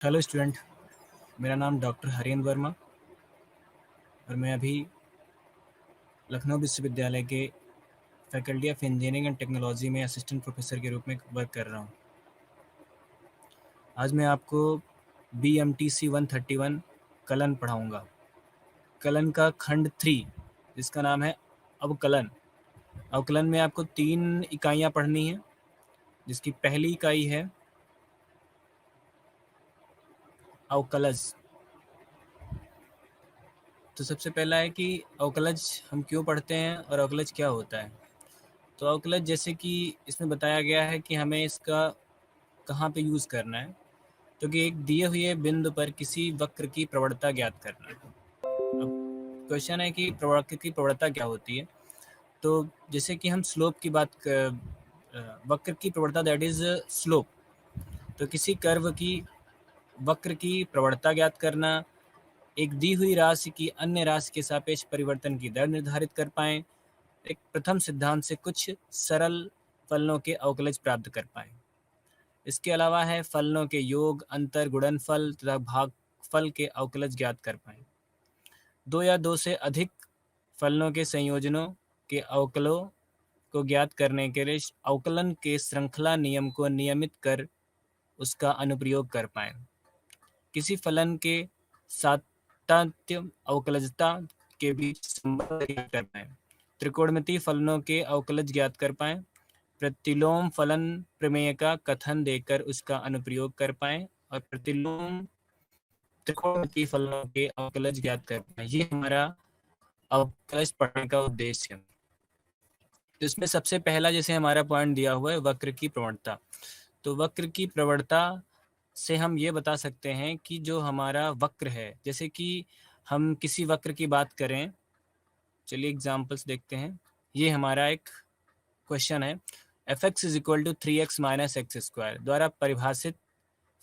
Hello student, मेरा नाम doctor Harendra Verma और मैं अभी लखनऊ विश्वविद्यालय के faculty of engineering and technology में असिस्टेंट प्रोफेसर के रूप में वर्क कर रहा हूँ। आज मैं आपको BMTC 131 कलन पढ़ाऊँगा। कलन का खंड 3 जिसका नाम है अवकलन। अवकलन में आपको 3 इकाइयाँ पढ़नी हैं, जिसकी पहली इकाई है अवकलज। तो सबसे पहला है कि अवकलज हम क्यों पढ़ते हैं और अवकलज क्या होता है। तो अवकलज जैसे कि इसमें बताया गया है कि हमें इसका कहाँ पे यूज़ करना है, तो कि एक दिए हुए बिंदु पर किसी वक्र की प्रवणता ज्ञात करना है। अब क्वेश्चन है कि वक्र की प्रवणता क्या होती है। तो जैसे कि हम स्लोप की वक्र की प्रवणता दैट इज़ स्लोप। तो किसी कर्व की वक्र की प्रवणता ज्ञात करना, एक दी हुई राशि की अन्य राशि के सापेक्ष परिवर्तन की दर निर्धारित कर पाएँ, एक प्रथम सिद्धांत से कुछ सरल फलनों के अवकलज प्राप्त कर पाएँ। इसके अलावा है फलनों के योग, अंतर, गुणनफल तथा भागफल के अवकलज ज्ञात कर पाएँ। 2 या 2 से अधिक फलनों के संयोजनों के अवकलों को ज्ञात करने के लिए अवकलन के श्रृंखला नियम को नियमित कर उसका अनुप्रयोग कर पाएँ। किसी फलन के सातत्य अवकलजता के बीच संबंध ज्ञात कर पाएँ। त्रिकोणमितीय फलनों के अवकलज ज्ञात कर पाएँ। प्रतिलोम फलन प्रमेय का कथन देकर उसका अनुप्रयोग कर पाएँ और प्रतिलोम त्रिकोणमितीय फलनों के अवकलज ज्ञात कर पाएँ। ये हमारा अवकलज पढ़ने का उद्देश्य है। तो इसमें सबसे पहला जैसे हमारा पॉइंट दिया हुआ है वक्र की प्रवणता। तो वक्र की प्रवणता से हम ये बता सकते हैं कि जो हमारा वक्र है, जैसे कि हम किसी वक्र की बात करें, चलिए एग्जांपल्स देखते हैं। ये हमारा एक क्वेश्चन है, fx is equal to 3x minus x square द्वारा परिभाषित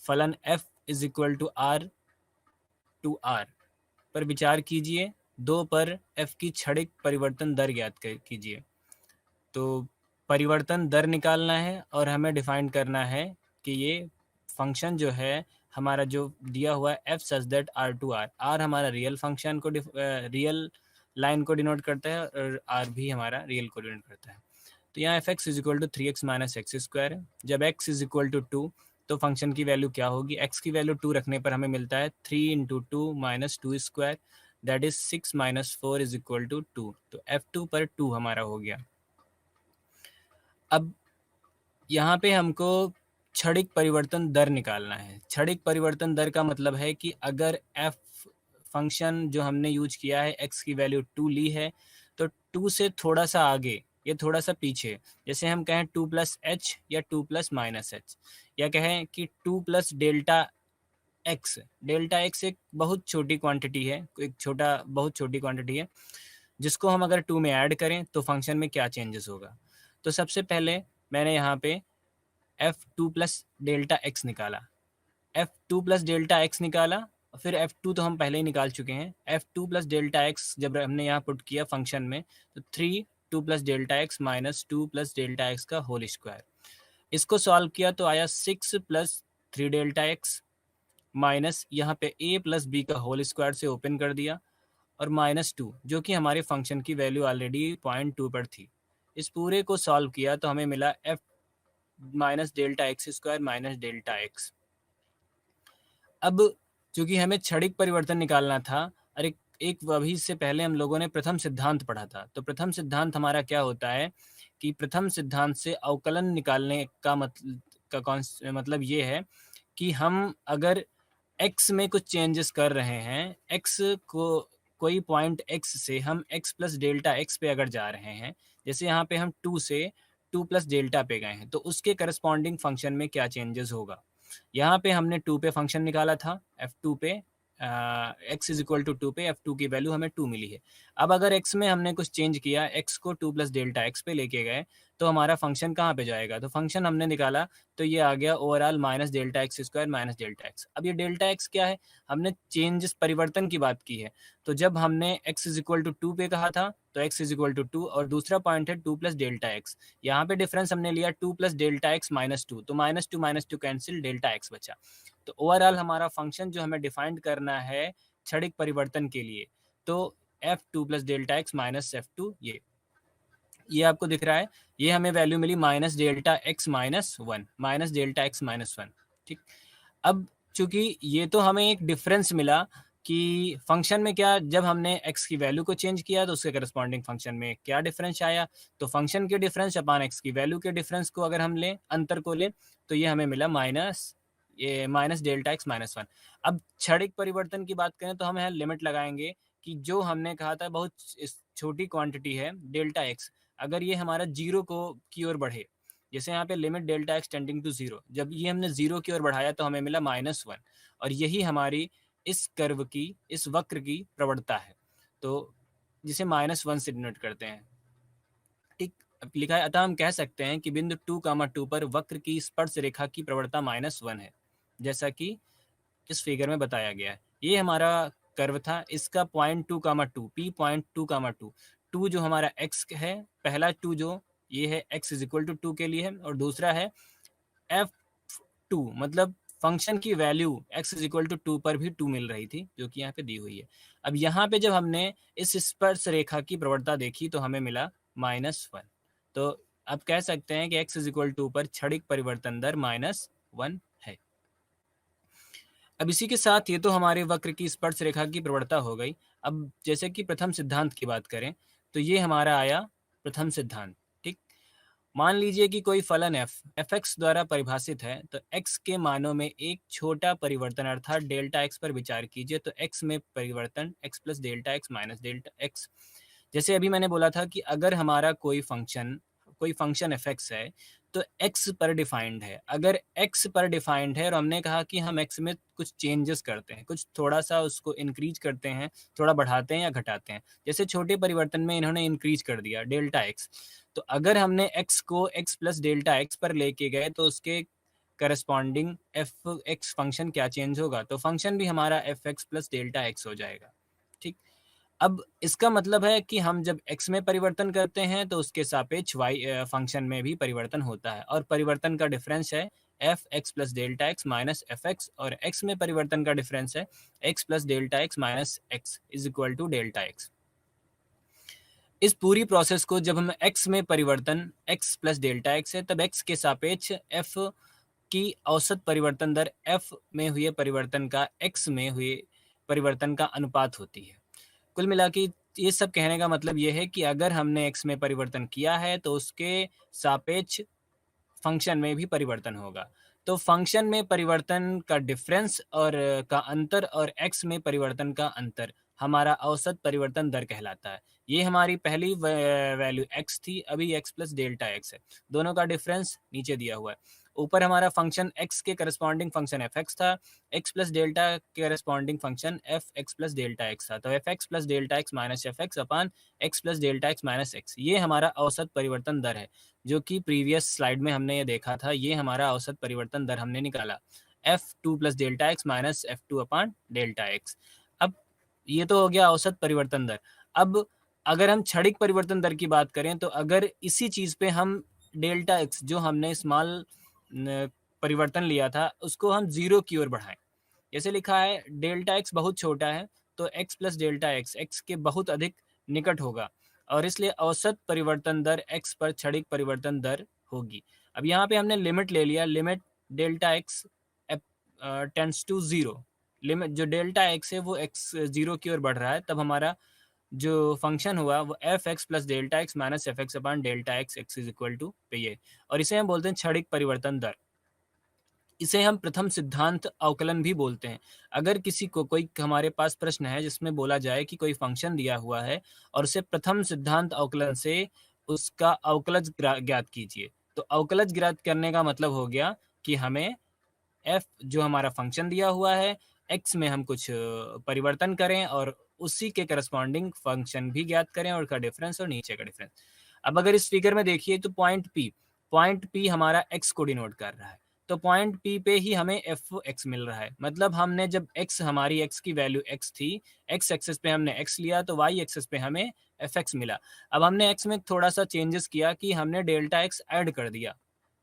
फलन f is equal to r to r पर विचार कीजिए। 2 पर f की क्षणिक परिवर्तन दर ज्ञात कीजिए। तो परिवर्तन दर निकालना है और हमें डिफाइन करना है कि ये फंक्शन जो है हमारा जो दिया हुआ है f such that r to r, r हमारा रियल फंक्शन को रियल लाइन को डिनोट करता है और r भी हमारा रियल को डिनोट करता है। तो यहाँ f x is equal to 3x minus x square है। जब x इज इक्वल टू 2 तो फंक्शन की वैल्यू क्या होगी, x की वैल्यू 2 रखने पर हमें मिलता है 3 into 2 minus 2 square that is 6 minus 4 is equal to 2। तो f2 पर 2 हमारा हो गया। अब यहाँ पे हमको क्षणिक परिवर्तन दर निकालना है। क्षणिक परिवर्तन दर का मतलब है कि अगर f फंक्शन जो हमने यूज किया है x की वैल्यू 2 ली है, तो 2 से थोड़ा सा आगे या थोड़ा सा पीछे, जैसे हम कहें 2 प्लस एच या 2 प्लस माइनस एच, या कहें कि 2 plus delta X. Delta x एक बहुत छोटी क्वांटिटी है, बहुत छोटी क्वांटिटी है, जिसको हम अगर 2 में ऐड करें तो फंक्शन में क्या चेंजेस होगा। तो सबसे पहले मैंने यहाँ पे f2 प्लस डेल्टा एक्स निकाला, f2 प्लस डेल्टा एक्स निकाला, फिर f2 तो हम पहले ही निकाल चुके हैं। f2 प्लस डेल्टा एक्स जब हमने यहाँ पुट किया फंक्शन में, तो 3 2 plus delta x minus 2 plus delta x का होल स्क्वायर। इसको सॉल्व किया तो आया 6 प्लस 3 डेल्टा एक्स माइनस यहाँ पे a प्लस बी का होल स्क्वायर से ओपन कर दिया और माइनस 2, जो कि हमारे फंक्शन की वैल्यू ऑलरेडी 0.2 पर थी। इस पूरे को सॉल्व किया तो हमें मिला f minus delta X square minus delta x. अब चूंकि हमें क्षणिक परिवर्तन निकालना था और एक अभी से पहले हम लोगों ने प्रथम सिद्धांत पढ़ा था। तो प्रथम सिद्धांत हमारा क्या होता है कि प्रथम सिद्धांत से अवकलन निकालने का मतलब ये है कि हम अगर x में कुछ चेंजेस कर रहे हैं, x को कोई पॉइंट x से हम x प्लस डेल्टा एक्स पे अगर जा रहे हैं, जैसे यहाँ पे हम 2 से 2 प्लस डेल्टा पे गए हैं, तो उसके करस्पॉन्डिंग फंक्शन में क्या चेंजेस होगा। यहाँ पे हमने 2 पे फंक्शन निकाला था, f2 पे x इज इक्वल टू 2 पे f2 की वैल्यू हमें 2 मिली है। अब अगर x में हमने कुछ चेंज किया, x को 2 प्लस डेल्टा एक्स पे लेके गए, तो हमारा फंक्शन कहाँ पे जाएगा। तो फंक्शन हमने निकाला तो ये आ गया overall minus delta X square minus delta x. अब ये डेल्टा एक्स क्या है, हमने चेंजेस परिवर्तन की बात की है। तो जब हमने x इज इक्वल टू 2 पे कहा था तो x इज इक्वल टू 2, और दूसरा पॉइंट है 2 प्लस डेल्टा एक्स। यहाँ पे डिफरेंस हमने लिया 2 प्लस डेल्टा एक्स माइनस 2, तो minus two cancel, delta x बचा। तो ओवरऑल हमारा फंक्शन जो हमें डिफाइंड करना है क्षणिक परिवर्तन के लिए, तो f2 plus delta x minus f2, ये आपको दिख रहा है, ये हमें वैल्यू मिली minus delta x minus one, minus delta x minus one. ठीक, अब चूंकि ये तो हमें एक डिफरेंस मिला कि फंक्शन में क्या, जब हमने x की वैल्यू को चेंज किया तो उसके करस्पॉन्डिंग फंक्शन में क्या डिफरेंस आया, तो फंक्शन के डिफरेंस अपान x की वैल्यू के डिफरेंस को अगर हम लें, अंतर को लें, तो ये हमें मिला minus delta x minus one. अब क्षणिक परिवर्तन की बात करें तो हम यहाँ लिमिट लगाएंगे कि जो हमने कहा था बहुत छोटी क्वांटिटी है डेल्टा एक्स, अगर ये हमारा जीरो को की ओर बढ़े, जैसे यहाँ पे limit delta x tending to zero, जब ये हमने जीरो की ओर बढ़ाया तो हमें मिला माइनस वन, और यही हमारी इस कर्व की, इस वक्र की प्रवणता है, तो जिसे माइनस वन से डिनोट करते हैं। ठीक, अब लिखा है, अतः हम कह सकते हैं कि बिंदु 2,2 पर वक्र की स्पर्श रेखा की प्रवणता माइनस वन है, जैसा कि इस फिगर में बताया गया है। ये हमारा कर्व था, इसका पॉइंट 2,2 p पॉइंट 2,2, टू जो हमारा x है, पहला टू जो ये है x is equal to two के लिए है, और दूसरा है f2, मतलब फंक्शन की value x is equal to two पर भी टू मिल रही थी, जो कि यहाँ पे दी हुई है। अब यहाँ पे जब हमने इस स्पर्श रेखा की प्रवणता देखी तो हमें मिला माइनस वन, तो अब कह सकते हैं कि x इज इक्वल टू पर क्षणिक परिवर्तन दर माइनस वन है। अब इसी के साथ ये तो हमारे वक्र की स्पर्श रेखा की प्रवणता हो गई। अब जैसे कि प्रथम सिद्धांत की बात करें तो ये हमारा आया प्रथम सिद्धांत। ठीक, मान लीजिए कि कोई फलन एफ एक्स द्वारा परिभाषित है, तो एक्स के मानों में एक छोटा परिवर्तन अर्थात डेल्टा एक्स पर विचार कीजिए, तो एक्स में परिवर्तन x plus delta x minus delta x. जैसे अभी मैंने बोला था कि अगर हमारा कोई फंक्शन एफ एक्स है तो x पर डिफाइंड है, अगर x पर डिफाइंड है और हमने कहा कि हम x में कुछ चेंजेस करते हैं, कुछ थोड़ा सा उसको इंक्रीज करते हैं, थोड़ा बढ़ाते हैं या घटाते हैं, जैसे छोटे परिवर्तन में इन्होंने इंक्रीज कर दिया डेल्टा x, तो अगर हमने x को x प्लस डेल्टा x पर लेके गए तो उसके करस्पॉन्डिंग एफ एक्स फंक्शन क्या चेंज होगा, तो फंक्शन भी हमारा F x plus delta x हो जाएगा। ठीक, अब इसका मतलब है कि हम जब x में परिवर्तन करते हैं तो उसके सापेक्ष y फंक्शन में भी परिवर्तन होता है, और परिवर्तन का डिफरेंस है f x plus delta x minus F x, और x में परिवर्तन का डिफरेंस है x plus delta x minus x is equal to delta x. इस पूरी प्रोसेस को जब हम x में परिवर्तन x प्लस डेल्टा एक्स है, तब x के सापेक्ष f की औसत परिवर्तन दर f में हुए परिवर्तन का x में हुए परिवर्तन का अनुपात होती है। कुल मिला के ये सब कहने का मतलब ये है कि अगर हमने x में परिवर्तन किया है तो उसके सापेक्ष फंक्शन में भी परिवर्तन होगा, तो फंक्शन में परिवर्तन का डिफरेंस और का अंतर और x में परिवर्तन का अंतर हमारा औसत परिवर्तन दर कहलाता है। ये हमारी पहली वैल्यू x थी, अभी x प्लस डेल्टा एक्स है, दोनों का डिफरेंस नीचे दिया हुआ है। ऊपर हमारा फंक्शन x के करस्पॉन्डिंग फंक्शन एफ एक्स था, x प्लस डेल्टा के corresponding function F x plus delta X था, तो F x plus delta x minus F x upon X plus delta x minus X, ये हमारा औसत परिवर्तन दर है, जो कि प्रीवियस स्लाइड में हमने ये देखा था। ये हमारा औसत परिवर्तन दर हमने निकाला f2 plus delta x minus f2 अपान डेल्टा एक्स। अब ये तो हो गया औसत परिवर्तन दर। अब अगर हम क्षणिक परिवर्तन दर की बात करें तो अगर इसी चीज़ पे हम डेल्टा एक्स जो हमने स्मॉल परिवर्तन लिया था उसको हम जीरो की ओर बढ़ाएं, जैसे लिखा है डेल्टा एक्स बहुत छोटा है तो x प्लस डेल्टा एक्स के बहुत अधिक निकट होगा, और इसलिए औसत परिवर्तन दर x पर क्षणिक परिवर्तन दर होगी। अब यहाँ पे हमने लिमिट ले लिया, limit delta x tends to zero, limit जो डेल्टा एक्स है वो x जीरो की ओर बढ़ रहा है, तब हमारा जो फंक्शन हुआ वो f x plus delta x minus F x upon delta x is equal to पे ये, और इसे हम बोलते हैं क्षणिक परिवर्तन दर। इसे हम प्रथम सिद्धांत अवकलन भी बोलते हैं। अगर किसी को कोई हमारे पास प्रश्न है जिसमें बोला जाए कि कोई फंक्शन दिया हुआ है और उसे प्रथम सिद्धांत अवकलन से उसका अवकलज ज्ञात कीजिए, तो अवकलज ज्ञात करने का मतलब हो गया कि हमें f जो हमारा फंक्शन दिया हुआ है x में हम कुछ परिवर्तन करें और उसी के करस्पॉन्डिंग फंक्शन भी ज्ञात करें और का डिफरेंस और नीचे का डिफरेंस। अब अगर इस फिगर में देखिए तो पॉइंट p हमारा x को डिनोट कर रहा है, तो पॉइंट p पे ही हमें एफ एक्स मिल रहा है, मतलब हमने जब x हमारी x की वैल्यू x थी, x एक्सेस पे हमने x लिया तो y एक्सेस पे हमें एफ एक्स मिला। अब हमने x में थोड़ा सा चेंजेस किया कि हमने डेल्टा x ऐड कर दिया,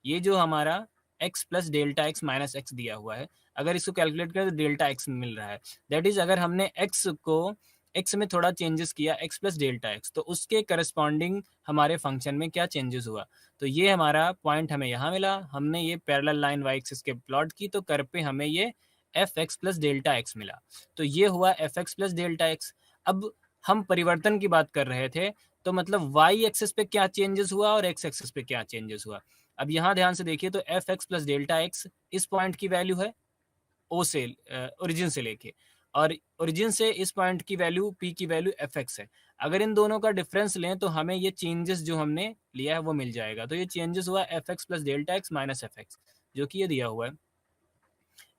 ये जो हमारा x plus delta x minus x दिया हुआ है। अगर इसको कैलकुलेट करें तो डेल्टा एक्स मिल रहा है। दैट इज अगर हमने एक्स को एक्स में थोड़ा चेंजेस किया एक्स प्लस डेल्टा एक्स, तो उसके करस्पॉन्डिंग हमारे फंक्शन में क्या चेंजेस हुआ। तो ये हमारा पॉइंट हमें यहाँ मिला, हमने ये पैरेलल लाइन वाई एक्सिस के प्लॉट की तो कर पे हमें ये F x plus delta x मिला। तो ये हुआ F x plus delta x. अब हम परिवर्तन की बात कर रहे थे, तो मतलब वाई एक्सिस पे क्या चेंजेस हुआ और एक्स एक्सिस पे क्या चेंजेस हुआ। अब यहाँ ध्यान से देखिए तो F x plus delta x इस पॉइंट की वैल्यू है ओ से ओरिजिन से लेके, और ओरिजिन से इस पॉइंट की वैल्यू पी की वैल्यू एफ एक्स है। अगर इन दोनों का डिफरेंस लें तो हमें ये चेंजेस जो हमने लिया है वो मिल जाएगा। तो ये चेंजेस हुआ F x plus delta x minus F x, जो कि ये दिया हुआ है।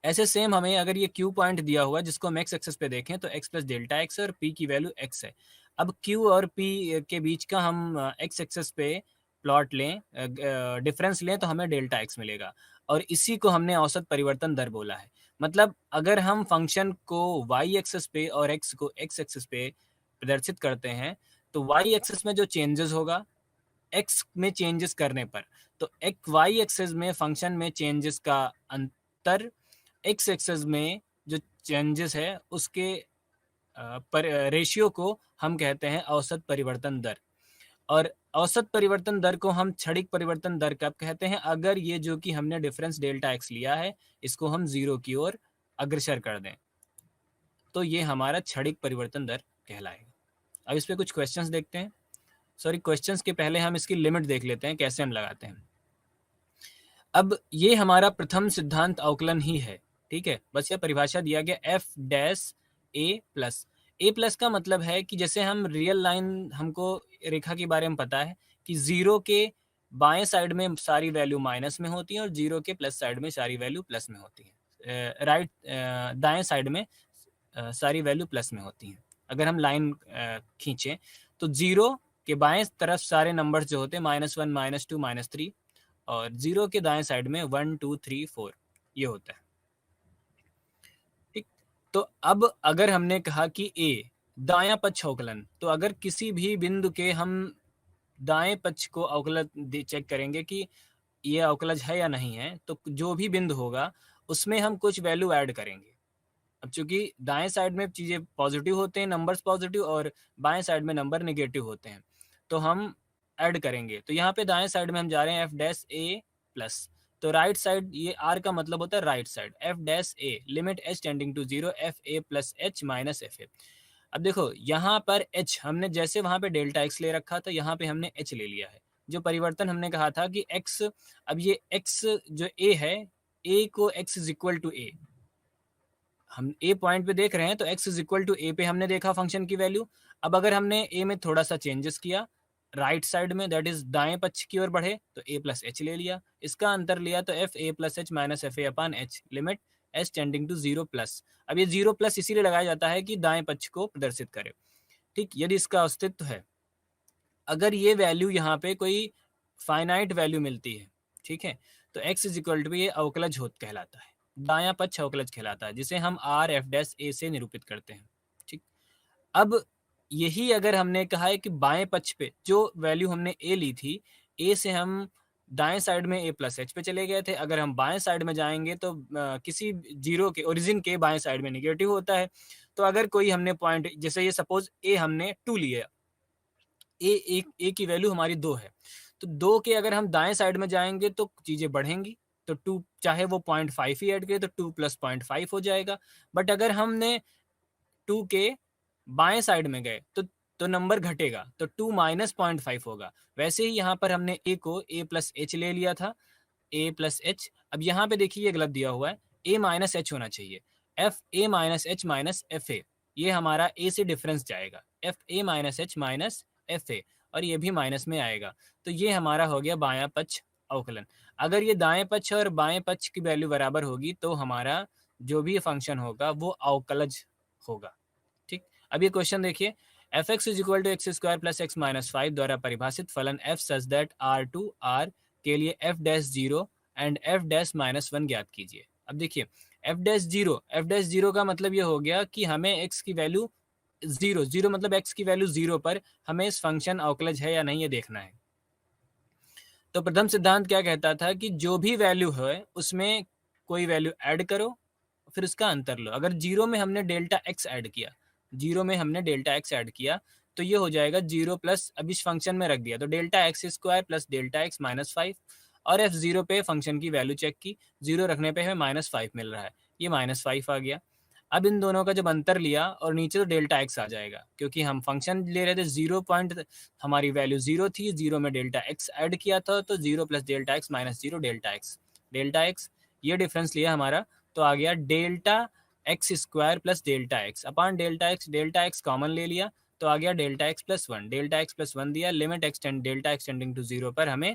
ऐसे सेम हमें अगर ये क्यू पॉइंट दिया हुआ है जिसको हम एक्स एक्सेस पे देखें तो एक्स प्लस डेल्टा एक्स है और पी की वैल्यू एक्स है। अब क्यू और पी के बीच का हम एक्स एक्सेस पे प्लॉट लें, डिफरेंस लें तो हमें डेल्टा एक्स मिलेगा, और इसी को हमने औसत परिवर्तन दर बोला है। मतलब अगर हम फंक्शन को वाई एक्सेस पे और एक्स को एक्स एक्सेस पे प्रदर्शित करते हैं तो वाई एक्सेस में जो चेंजेस होगा एक्स में चेंजेस करने पर, तो एक वाई एक्सेस में फंक्शन में चेंजेस का अंतर एक्स एक्सेस में जो चेंजेस है उसके रेशियो को हम कहते हैं औसत परिवर्तन दर। और औसत परिवर्तन दर को हम क्षणिक परिवर्तन दर कब कहते हैं, अगर ये जो कि हमने डिफरेंस डेल्टा एक्स लिया है इसको हम जीरो की ओर अग्रसर कर दें, तो ये हमारा क्षणिक परिवर्तन दर कहलाएगा। अब इस पे कुछ क्वेश्चंस देखते हैं। सॉरी, क्वेश्चंस के पहले हम इसकी लिमिट देख लेते हैं कैसे हम लगाते हैं। अब ये हमारा प्रथम सिद्धांत अवकलन ही है, ठीक है। बस ये परिभाषा दिया गया F dash A plus. A plus का मतलब है कि जैसे हम रियल लाइन, हमको रेखा के बारे में पता है कि जीरो के बाएं साइड में सारी वैल्यू माइनस में होती है और जीरो के प्लस साइड में सारी वैल्यू प्लस में होती है। राइट, दाएं साइड में सारी वैल्यू प्लस में होती हैं। अगर हम लाइन खींचें तो जीरो के बाएं तरफ सारे नंबर्स जो होते हैं -1 -2 -3, और जीरो के दाएं साइड में 1 2 3 4 ये होता है, ठीक। तो अब अगर हमने कहा कि ए दायां पक्ष अवकलन, तो अगर किसी भी बिंदु के हम दाएं पक्ष को अवकलन चेक करेंगे कि ये अवकलज है या नहीं है, तो जो भी बिंदु होगा उसमें हम कुछ वैल्यू ऐड करेंगे। अब चूंकि दाएं साइड में चीजें पॉजिटिव होते हैं, नंबर्स पॉजिटिव, और बाएं साइड में नंबर नेगेटिव होते हैं, तो हम ऐड करेंगे। तो यहाँ पे दाएं साइड में हम जा रहे हैं एफ डैश ए प्लस, तो राइट साइड, ये आर का मतलब होता है right side, f dash A limit H tending to 0 f A plus H minus f A. अब देखो यहाँ पर एच हमने जैसे वहां पे डेल्टा एक्स ले रखा था, यहाँ पे हमने एच ले लिया है। जो परिवर्तन हमने कहा था कि एक्स, अब ये एक्स जो ए है, ए को एक्स इज इक्वल टू ए, हम ए पॉइंट पे देख रहे हैं तो x इज इक्वल टू ए पे हमने देखा फंक्शन की वैल्यू। अब अगर हमने ए में थोड़ा सा चेंजेस किया राइट साइड में, दैट इज दाएं पक्ष की ओर बढ़े, तो a प्लस एच ले लिया, इसका अंतर लिया तो f A plus H minus f A upon H limit H tending to 0 plus. अब ये 0 प्लस इसीलिए लगाया जाता है कि दाएं पक्ष को प्रदर्शित करे, ठीक। यदि इसका अस्तित्व है, अगर ये वैल्यू यहाँ पे कोई फाइनाइट वैल्यू मिलती है, ठीक है, तो x इज इक्वल टू ये अवकलज हो कहलाता है, दायां पक्ष अवकलज कहलाता है, जिसे हम आर एफ डैश ए से निरूपित करते हैं, ठीक। अब यही अगर हमने कहा है कि बाएं पक्ष पे जो वैल्यू हमने ए ली थी, ए से हम दाएं साइड में ए प्लस एच पे चले गए थे, अगर हम बाएं साइड में जाएंगे तो किसी जीरो के ओरिजिन के बाएं साइड में निगेटिव होता है। तो अगर कोई हमने पॉइंट, जैसे ये सपोज ए हमने 2 लिया, ए की वैल्यू हमारी 2 है, तो 2 के अगर हम दाएं साइड में जाएंगे तो चीजें बढ़ेंगी, तो 2 चाहे वो 0.5 ही ऐड करे तो 2 प्लस 0.5 हो जाएगा। बट अगर हमने 2 के बाएं साइड में गए तो नंबर घटेगा, तो 2 माइनस 0.5 होगा। वैसे ही यहाँ पर हमने ए को ए प्लस एच ले लिया था, ए प्लस एच। अब यहाँ पे देखिए ये गलत दिया हुआ है, ए माइनस एच होना चाहिए, F A minus H minus f ए, ये हमारा ए से डिफरेंस जाएगा, F A minus H minus f ए, और ये भी माइनस में आएगा। तो ये हमारा हो गया बायां पक्ष अवकलन। अगर ये दाएं पक्ष और बाएं पक्ष की वैल्यू बराबर होगी तो हमारा जो भी फंक्शन होगा वो अवकलज होगा, ठीक। अब ये क्वेश्चन देखिए, f x is equal to x square plus x minus 5 द्वारा परिभाषित फलन f such that R to R के लिए f dash 0 and f dash minus 1 ज्ञात कीजिए। अब देखिए एफ डैश जीरो का मतलब ये हो गया कि हमें एक्स की वैल्यू 0 मतलब एक्स की वैल्यू 0 पर हमें इस फंक्शन अवकलज है या नहीं ये देखना है। तो प्रथम सिद्धांत क्या कहता था कि जो भी वैल्यू है उसमें कोई वैल्यू ऐड करो, फिर उसका अंतर लो। अगर जीरो में हमने डेल्टा एक्स ऐड किया, जीरो में हमने डेल्टा एक्स ऐड किया, तो ये हो जाएगा जीरो प्लस, अब इस फंक्शन में रख दिया तो delta X square plus delta x minus five, और एफ जीरो पे फंक्शन की वैल्यू चेक की, जीरो रखने पे हमें माइनस फाइव मिल रहा है, ये माइनस फाइव आ गया। अब इन दोनों का जब अंतर लिया और नीचे तो डेल्टा एक्स आ जाएगा, क्योंकि हम फंक्शन ले रहे थे जीरो पॉइंट, हमारी वैल्यू जीरो थी, जीरो में डेल्टा एक्स ऐड किया था, तो zero plus delta x minus zero delta X, delta X ये डिफरेंस लिया हमारा, तो आ गया delta X square plus delta x upon delta X common ले लिया, तो आ गया delta X plus one, delta X plus one दिया, limit extend delta extending to zero पर हमें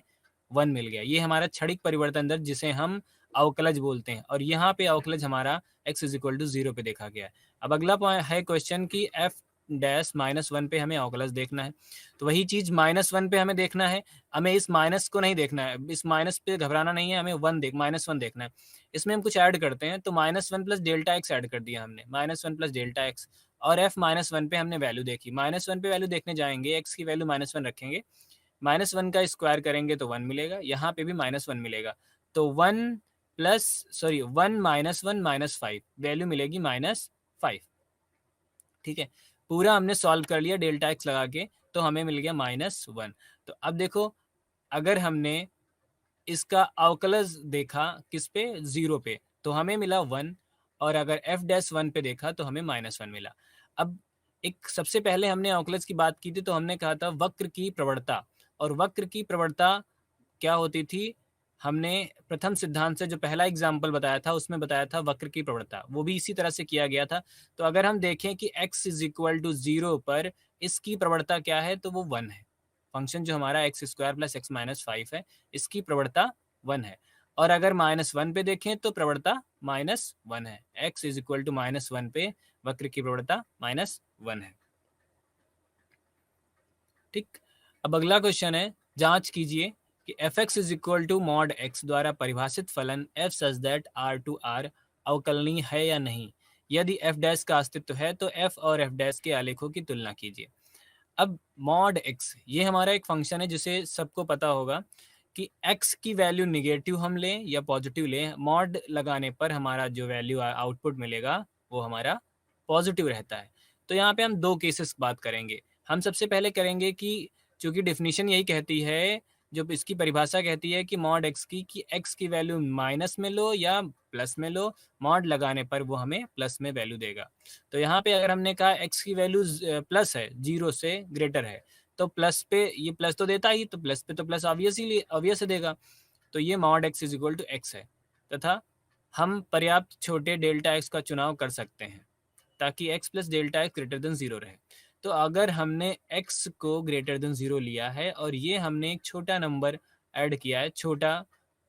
वन मिल गया। ये हमारा क्षणिक परिवर्तन दर जिसे हम अवकलज बोलते हैं, और यहाँ पे अवकलज हमारा x is equal to zero पे देखा गया है। अब अगला पॉइंट है क्वेश्चन की एफ डैश माइनस वन पे हमें अवकलज देखना है, तो वही चीज माइनस वन पे हमें देखना है, हमें इस माइनस को नहीं देखना है, इस माइनस पे घबराना नहीं है, हमें माइनस वन देखना है। इसमें हम कुछ ऐड करते हैं, तो minus one plus delta X add कर दिया हमने, minus one plus delta x, और एफ माइनस वन पे हमने वैल्यू देखी, माइनस वन पे वैल्यू देखने जाएंगे, एक्स की वैल्यू माइनस वन रखेंगे, माइनस वन का स्क्वायर करेंगे तो वन मिलेगा, यहाँ पे भी माइनस वन मिलेगा, तो one minus one minus five, value मिलेगी माइनस फाइव। ठीक है, पूरा हमने सॉल्व कर लिया डेल्टा एक्स लगा के, तो हमें मिल गया माइनस वन। तो अब देखो, अगर हमने इसका अवकलज देखा किस पे, जीरो पे, तो हमें मिला वन, और अगर एफ डैश वन पे देखा तो हमें माइनस वन मिला। अब एक सबसे पहले हमने अवकलज की बात की थी, तो हमने कहा था वक्र की प्रवणता, और वक्र की प्रवणता क्या होती थी, हमने प्रथम सिद्धांत से जो पहला एग्जाम्पल बताया था उसमें बताया था वक्र की प्रवणता, वो भी इसी तरह से किया गया था। तो अगर हम देखें कि x is equal to zero पर इसकी प्रवणता क्या है, तो वो वन है। फंक्शन जो हमारा x square plus x minus five है, इसकी प्रवणता वन है। और अगर माइनस वन पे देखें तो प्रवणता माइनस वन है, x is equal to minus one पे वक्र की प्रवणता माइनस वन है। ठीक, अब अगला क्वेश्चन है, जांच कीजिए कि f x is equal to mod x द्वारा परिभाषित फलन f such that R to R अवकलनीय है या नहीं। यदि एफ डैश का अस्तित्व है तो एफ और एफ डैश के आलेखों की तुलना कीजिए। अब मॉड एक्स ये हमारा एक फंक्शन है जिसे सबको पता होगा कि x की वैल्यू निगेटिव हम लें या पॉजिटिव लें, मॉड लगाने पर हमारा जो वैल्यू आउटपुट मिलेगा वो हमारा पॉजिटिव रहता है। तो यहाँ पे हम दो केसेस बात करेंगे। हम सबसे पहले करेंगे कि चूंकि डिफिनीशन यही कहती है, जो इसकी परिभाषा कहती है कि मॉड एक्स की कि एक्स की वैल्यू माइनस में लो या प्लस में लो, मॉड लगाने पर वो हमें प्लस में वैल्यू देगा। तो यहाँ पे अगर हमने कहा एक्स की वैल्यू प्लस है, जीरो से ग्रेटर है, तो प्लस पे ये प्लस तो देता ही, तो प्लस पे तो प्लस ऑब्वियस देगा, तो ये mod x is equal to x है। तथा हम पर्याप्त छोटे डेल्टा एक्स का चुनाव कर सकते हैं ताकि x plus delta x greater than zero रहे। तो अगर हमने x को ग्रेटर देन जीरो लिया है और ये हमने एक छोटा नंबर ऐड किया है, छोटा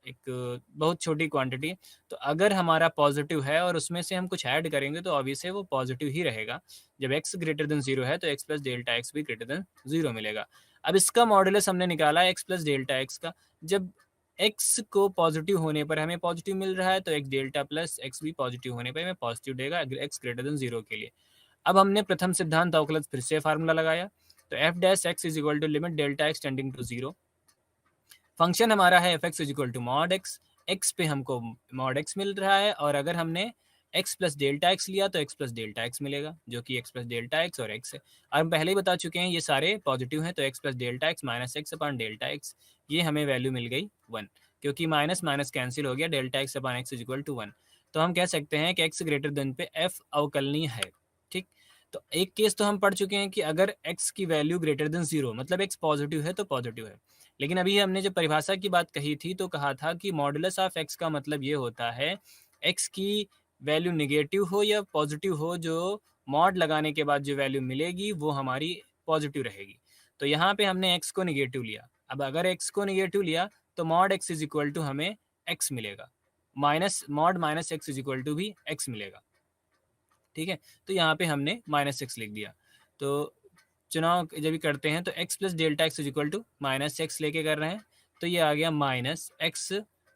एक बहुत छोटी क्वांटिटी, तो अगर हमारा पॉजिटिव है और उसमें से हम कुछ ऐड करेंगे तो ऑब्वियसली वो पॉजिटिव ही रहेगा। जब x ग्रेटर देन जीरो है तो x प्लस डेल्टा एक्स भी ग्रेटर देन जीरो मिलेगा। अब इसका मॉडुलस हमने निकाला है x प्लस डेल्टा एक्स का, जब x को पॉजिटिव होने पर हमें पॉजिटिव मिल रहा है तो x डेल्टा प्लस एक्स भी पॉजिटिव होने पर हमें पॉजिटिव देगा x ग्रेटर देन जीरो के लिए। अब हमने प्रथम सिद्धांत अवकलज फिर से फार्मूला लगाया, तो f dash x is equal to limit delta x tending to zero, function हमारा है f x is equal to mod x, x पे हमको मॉड एक्स मिल रहा है, और अगर हमने एक्स प्लस डेल्टा एक्स लिया तो एक्स प्लस डेल्टा एक्स मिलेगा, जो कि एक्स प्लस डेल्टा एक्स और एक्स है। और हम पहले ही बता चुके हैं ये सारे पॉजिटिव हैं, तो x plus delta x minus x upon delta X, ये हमें वैल्यू मिल गई वन, क्योंकि माइनस माइनस कैंसिल हो गया, delta x upon x is equal to one. तो हम कह सकते हैं कि एक्स ग्रेटर देन पे एफ अवकलनीय है। ठीक, तो एक केस तो हम पढ़ चुके हैं कि अगर x की वैल्यू ग्रेटर देन जीरो, मतलब x पॉजिटिव है तो पॉजिटिव है। लेकिन अभी हमने जब परिभाषा की बात कही थी तो कहा था कि मॉडुलस ऑफ x का मतलब ये होता है x की वैल्यू निगेटिव हो या पॉजिटिव हो, जो मॉड लगाने के बाद जो वैल्यू मिलेगी वो हमारी पॉजिटिव रहेगी। तो यहाँ पे हमने x को निगेटिव लिया। अब अगर x को निगेटिव लिया तो mod x is equal to हमें x मिलेगा, minus mod minus x is equal to भी x मिलेगा। ठीक है, तो यहाँ पे हमने माइनस एक्स लिख दिया। तो चुनाव जब भी करते हैं तो x plus delta x is equal to minus x लेके कर रहे हैं, तो ये आ गया minus x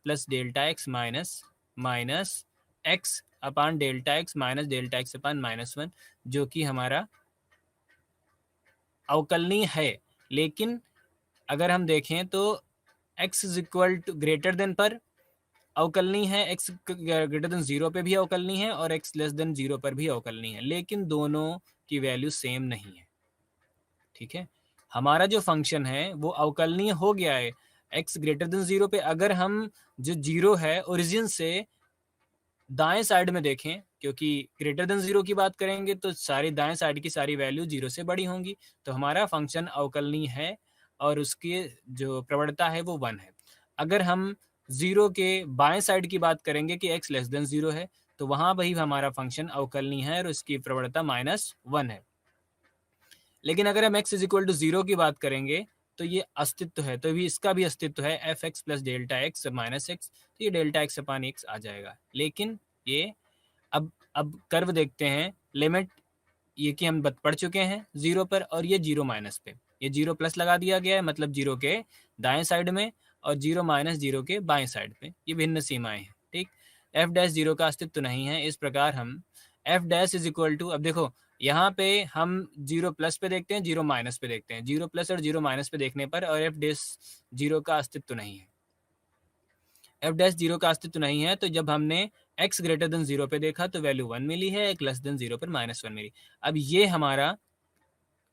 plus delta x minus x upon delta x minus delta x upon minus one, जो कि हमारा अवकलनीय है। लेकिन अगर हम देखें तो x is equal to greater than पर अवकलनीय है, x ग्रेटर देन 0 पे भी अवकलनीय है और x लेस देन 0 पर भी अवकलनीय है, लेकिन दोनों की वैल्यू सेम नहीं है। ठीक है, हमारा जो फंक्शन है वो अवकलनीय हो गया है x ग्रेटर देन 0 पे। अगर हम जो 0 है ओरिजिन से दाएं साइड में देखें, क्योंकि ग्रेटर देन 0 की बात करेंगे तो सारी दाएं साइड की सारी वैल्यू 0 से बड़ी होंगी, तो हमारा फंक्शन अवकलनीय है और उसकी जो प्रवणता है वो 1 है। अगर हम 0 के बाएं साइड की बात करेंगे कि x लेस देन 0 है, तो वहां भी हमारा फंक्शन अवकलनीय है और उसकी प्रवणता -1 है। लेकिन अगर हम x इज इक्वल टू 0 की बात करेंगे तो ये अस्तित्व है, तो भी इसका भी अस्तित्व है f x plus delta x minus x, तो ये डेल्टा एक्स अपान एक्स आ जाएगा। लेकिन ये अब कर्व देखते हैं, लिमिट ये कि हम पढ़ चुके हैं 0 पर और ये 0 माइनस पे, ये 0 प्लस लगा दिया गया है, मतलब 0 के दाएं साइड में और 0 माइनस 0 के बाएं साइड पे, ये भिन्न सीमाएं हैं। ठीक, एफ डैश 0 का अस्तित्व नहीं है। इस प्रकार हम f dash is equal to, अब देखो यहाँ पे हम 0 प्लस पे देखते हैं, 0 माइनस पे देखते हैं, 0 प्लस और 0 माइनस पे देखने पर और एफ डैश 0 का अस्तित्व नहीं है। एफ डैश 0 का अस्तित्व नहीं है, तो जब हमने x ग्रेटर देन 0 पे देखा तो वैल्यू 1 मिली है, x लेस देन 0 पर -1 मिली। अब ये हमारा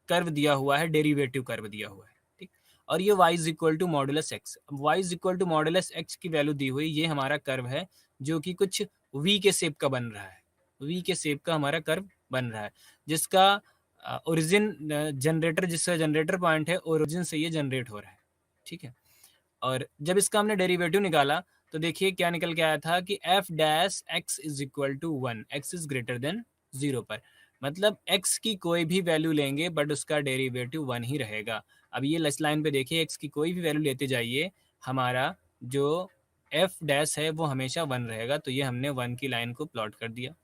कर्व दिया हुआ है, डेरिवेटिव कर्व दिया हुआ है। ठीक, और ये y is equal to modulus x, y is equal to modulus x की वैल्यू दी हुई, ये हमारा कर्व है जो कि कुछ v के शेप का बन रहा है, v के शेप का हमारा कर्व बन रहा है, जिसका ओरिजिन जनरेटर, जिसका जनरेटर पॉइंट है ओरिजिन से ये जनरेट हो रहा है। ठीक है, और जब इसका हमने डेरिवेटिव निकाला तो देखिए क्या निकल के आया था कि f dash x is equal to 1, x is greater than 0 पर, मतलब x की कोई भी वैल्यू लेंगे बट उसका डेरिवेटिव 1 ही रहेगा। अब ये लेस लाइन पे देखिए, x की कोई भी वैल्यू लेते जाइए, हमारा जो एफ डैश है वो हमेशा 1 रहेगा, तो ये हमने 1 की लाइन को प्लॉट कर दिया।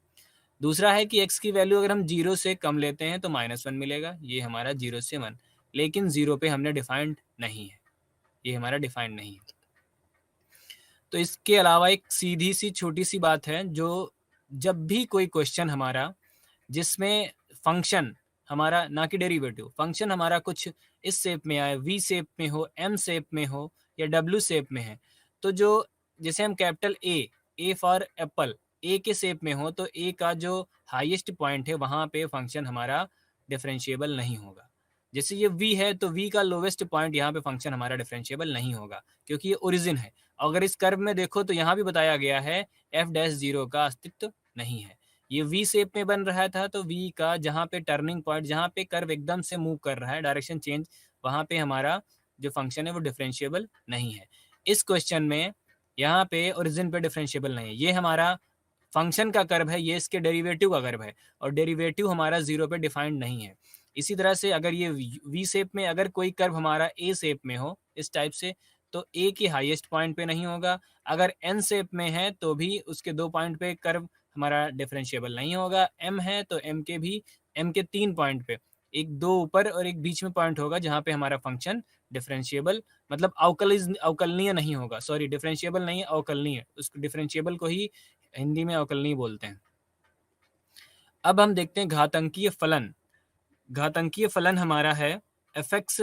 दूसरा है कि x की वैल्यू अगर हम 0 से कम लेते हैं तो -1 मिलेगा, ये हमारा 0 से 1, लेकिन 0 पे हमने डिफाइंड नहीं है, ये हमारा डिफाइंड नहीं है। तो इसके अलावा एक सीधी सी छोटी सी बात है, जो जब भी कोई क्वेश्चन हमारा जिसमें फंक्शन हमारा, ना कि डेरिवेटिव, फंक्शन हमारा कुछ इस शेप में आए, वी शेप में हो, एम शेप में हो या डब्ल्यू शेप में है, तो जो जैसे हम कैपिटल ए फॉर एप्पल, ए के शेप में हो तो ए का जो हाईएस्ट पॉइंट है वहाँ पे फंक्शन हमारा डिफरेंशिएबल नहीं होगा। जैसे ये v है तो v का लोवेस्ट पॉइंट यहाँ पे फंक्शन हमारा डिफरेंशिएबल नहीं होगा, क्योंकि ये ओरिजिन है। अगर इस कर्व में देखो तो यहाँ भी बताया गया है एफ डैश 0 का अस्तित्व नहीं है। ये वी शेप में बन रहा था, तो वी का जहाँ पे टर्निंग पॉइंट, जहाँ पे कर्व एकदम से मूव कर रहा है, डायरेक्शन चेंज, वहाँ पे हमारा जो फंक्शन है वो डिफरेंशिएबल नहीं है। इस क्वेश्चन में यहाँ पे ओरिजिन पे डिफरेंशिएबल नहीं है, ये हमारा फंक्शन का कर्व है, ये इसके डेरिवेटिव का कर्व है और डेरिवेटिव हमारा 0 पे डिफाइंड नहीं है। इसी तरह से अगर ये वी शेप में अगर कोई कर्व हमारा ए शेप में हो इस टाइप से, तो ए के हाईएस्ट पॉइंट पे नहीं होगा। अगर एन शेप में है तो भी उसके 2 पॉइंट पे कर्व हमारा डिफरेंशिएबल नहीं होगा। एम है तो एम के 3 पॉइंट पे, एक 2 ऊपर और एक बीच में पॉइंट होगा जहाँ पे हमारा फंक्शन डिफरेंशिएबल, मतलब अवकलनीय नहीं होगा, सॉरी डिफरेंशिएबल नहीं, अवकलनीय, उस डिफरेंशिएबल को ही हिंदी में अवकलनीय बोलते हैं। अब हम देखते हैं घातांकीय फलन। घातांकीय फलन हमारा है f x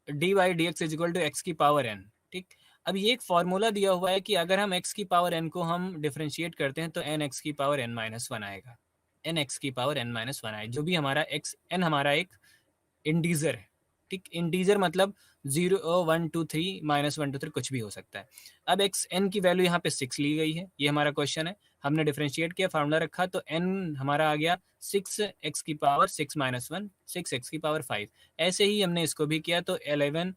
d y d x is equal to x की पावर एन। ठीक, अब ये एक फॉर्मूला दिया हुआ है कि अगर हम x की पावर n को हम डिफरेंशिएट करते हैं तो n x की पावर n माइनस 1 आएगा, n x की पावर n माइनस 1 आए, जो भी हमारा x n हमारा एक इंटीजर है। ठीक, इंटीजर मतलब 0 1 2 3 -1 2 3 कुछ भी हो सकता है। अब एक्स एन की वैल्यू यहाँ पे 6 ली गई है, ये हमारा क्वेश्चन है, हमने डिफरेंशिएट किया, फार्मूला रखा, तो n हमारा आ गया 6x की पावर 6 - 1, 6x की पावर 5। ऐसे ही हमने इसको भी किया तो 11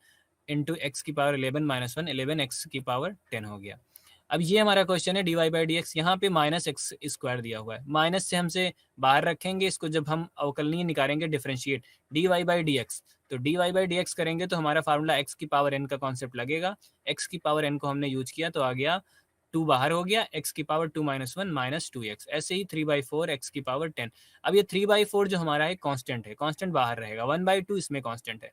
इंटू एक्स की पावर 11 - 1, 11x की पावर 10 हो गया। अब ये हमारा क्वेश्चन है d Y by D x, यहाँ पे -x² दिया हुआ है, माइनस से हमसे बाहर रखेंगे इसको, जब हम अवकलनीय निकालेंगे differentiate D Y by D x, तो D Y by D X करेंगे तो हमारा फार्मूला एक्स की पावर एन का कॉन्सेप्ट लगेगा, एक्स की पावर एन को हमने यूज किया तो आ गया 2 बाहर हो गया, एक्स की पावर 2 - 1 -2x, ऐसे ही 3/4 एक्स की पावर 10। अब ये 3/4 जो हमारा है कांस्टेंट है, कांस्टेंट बाहर रहेगा, 1/2 इसमें कांस्टेंट है।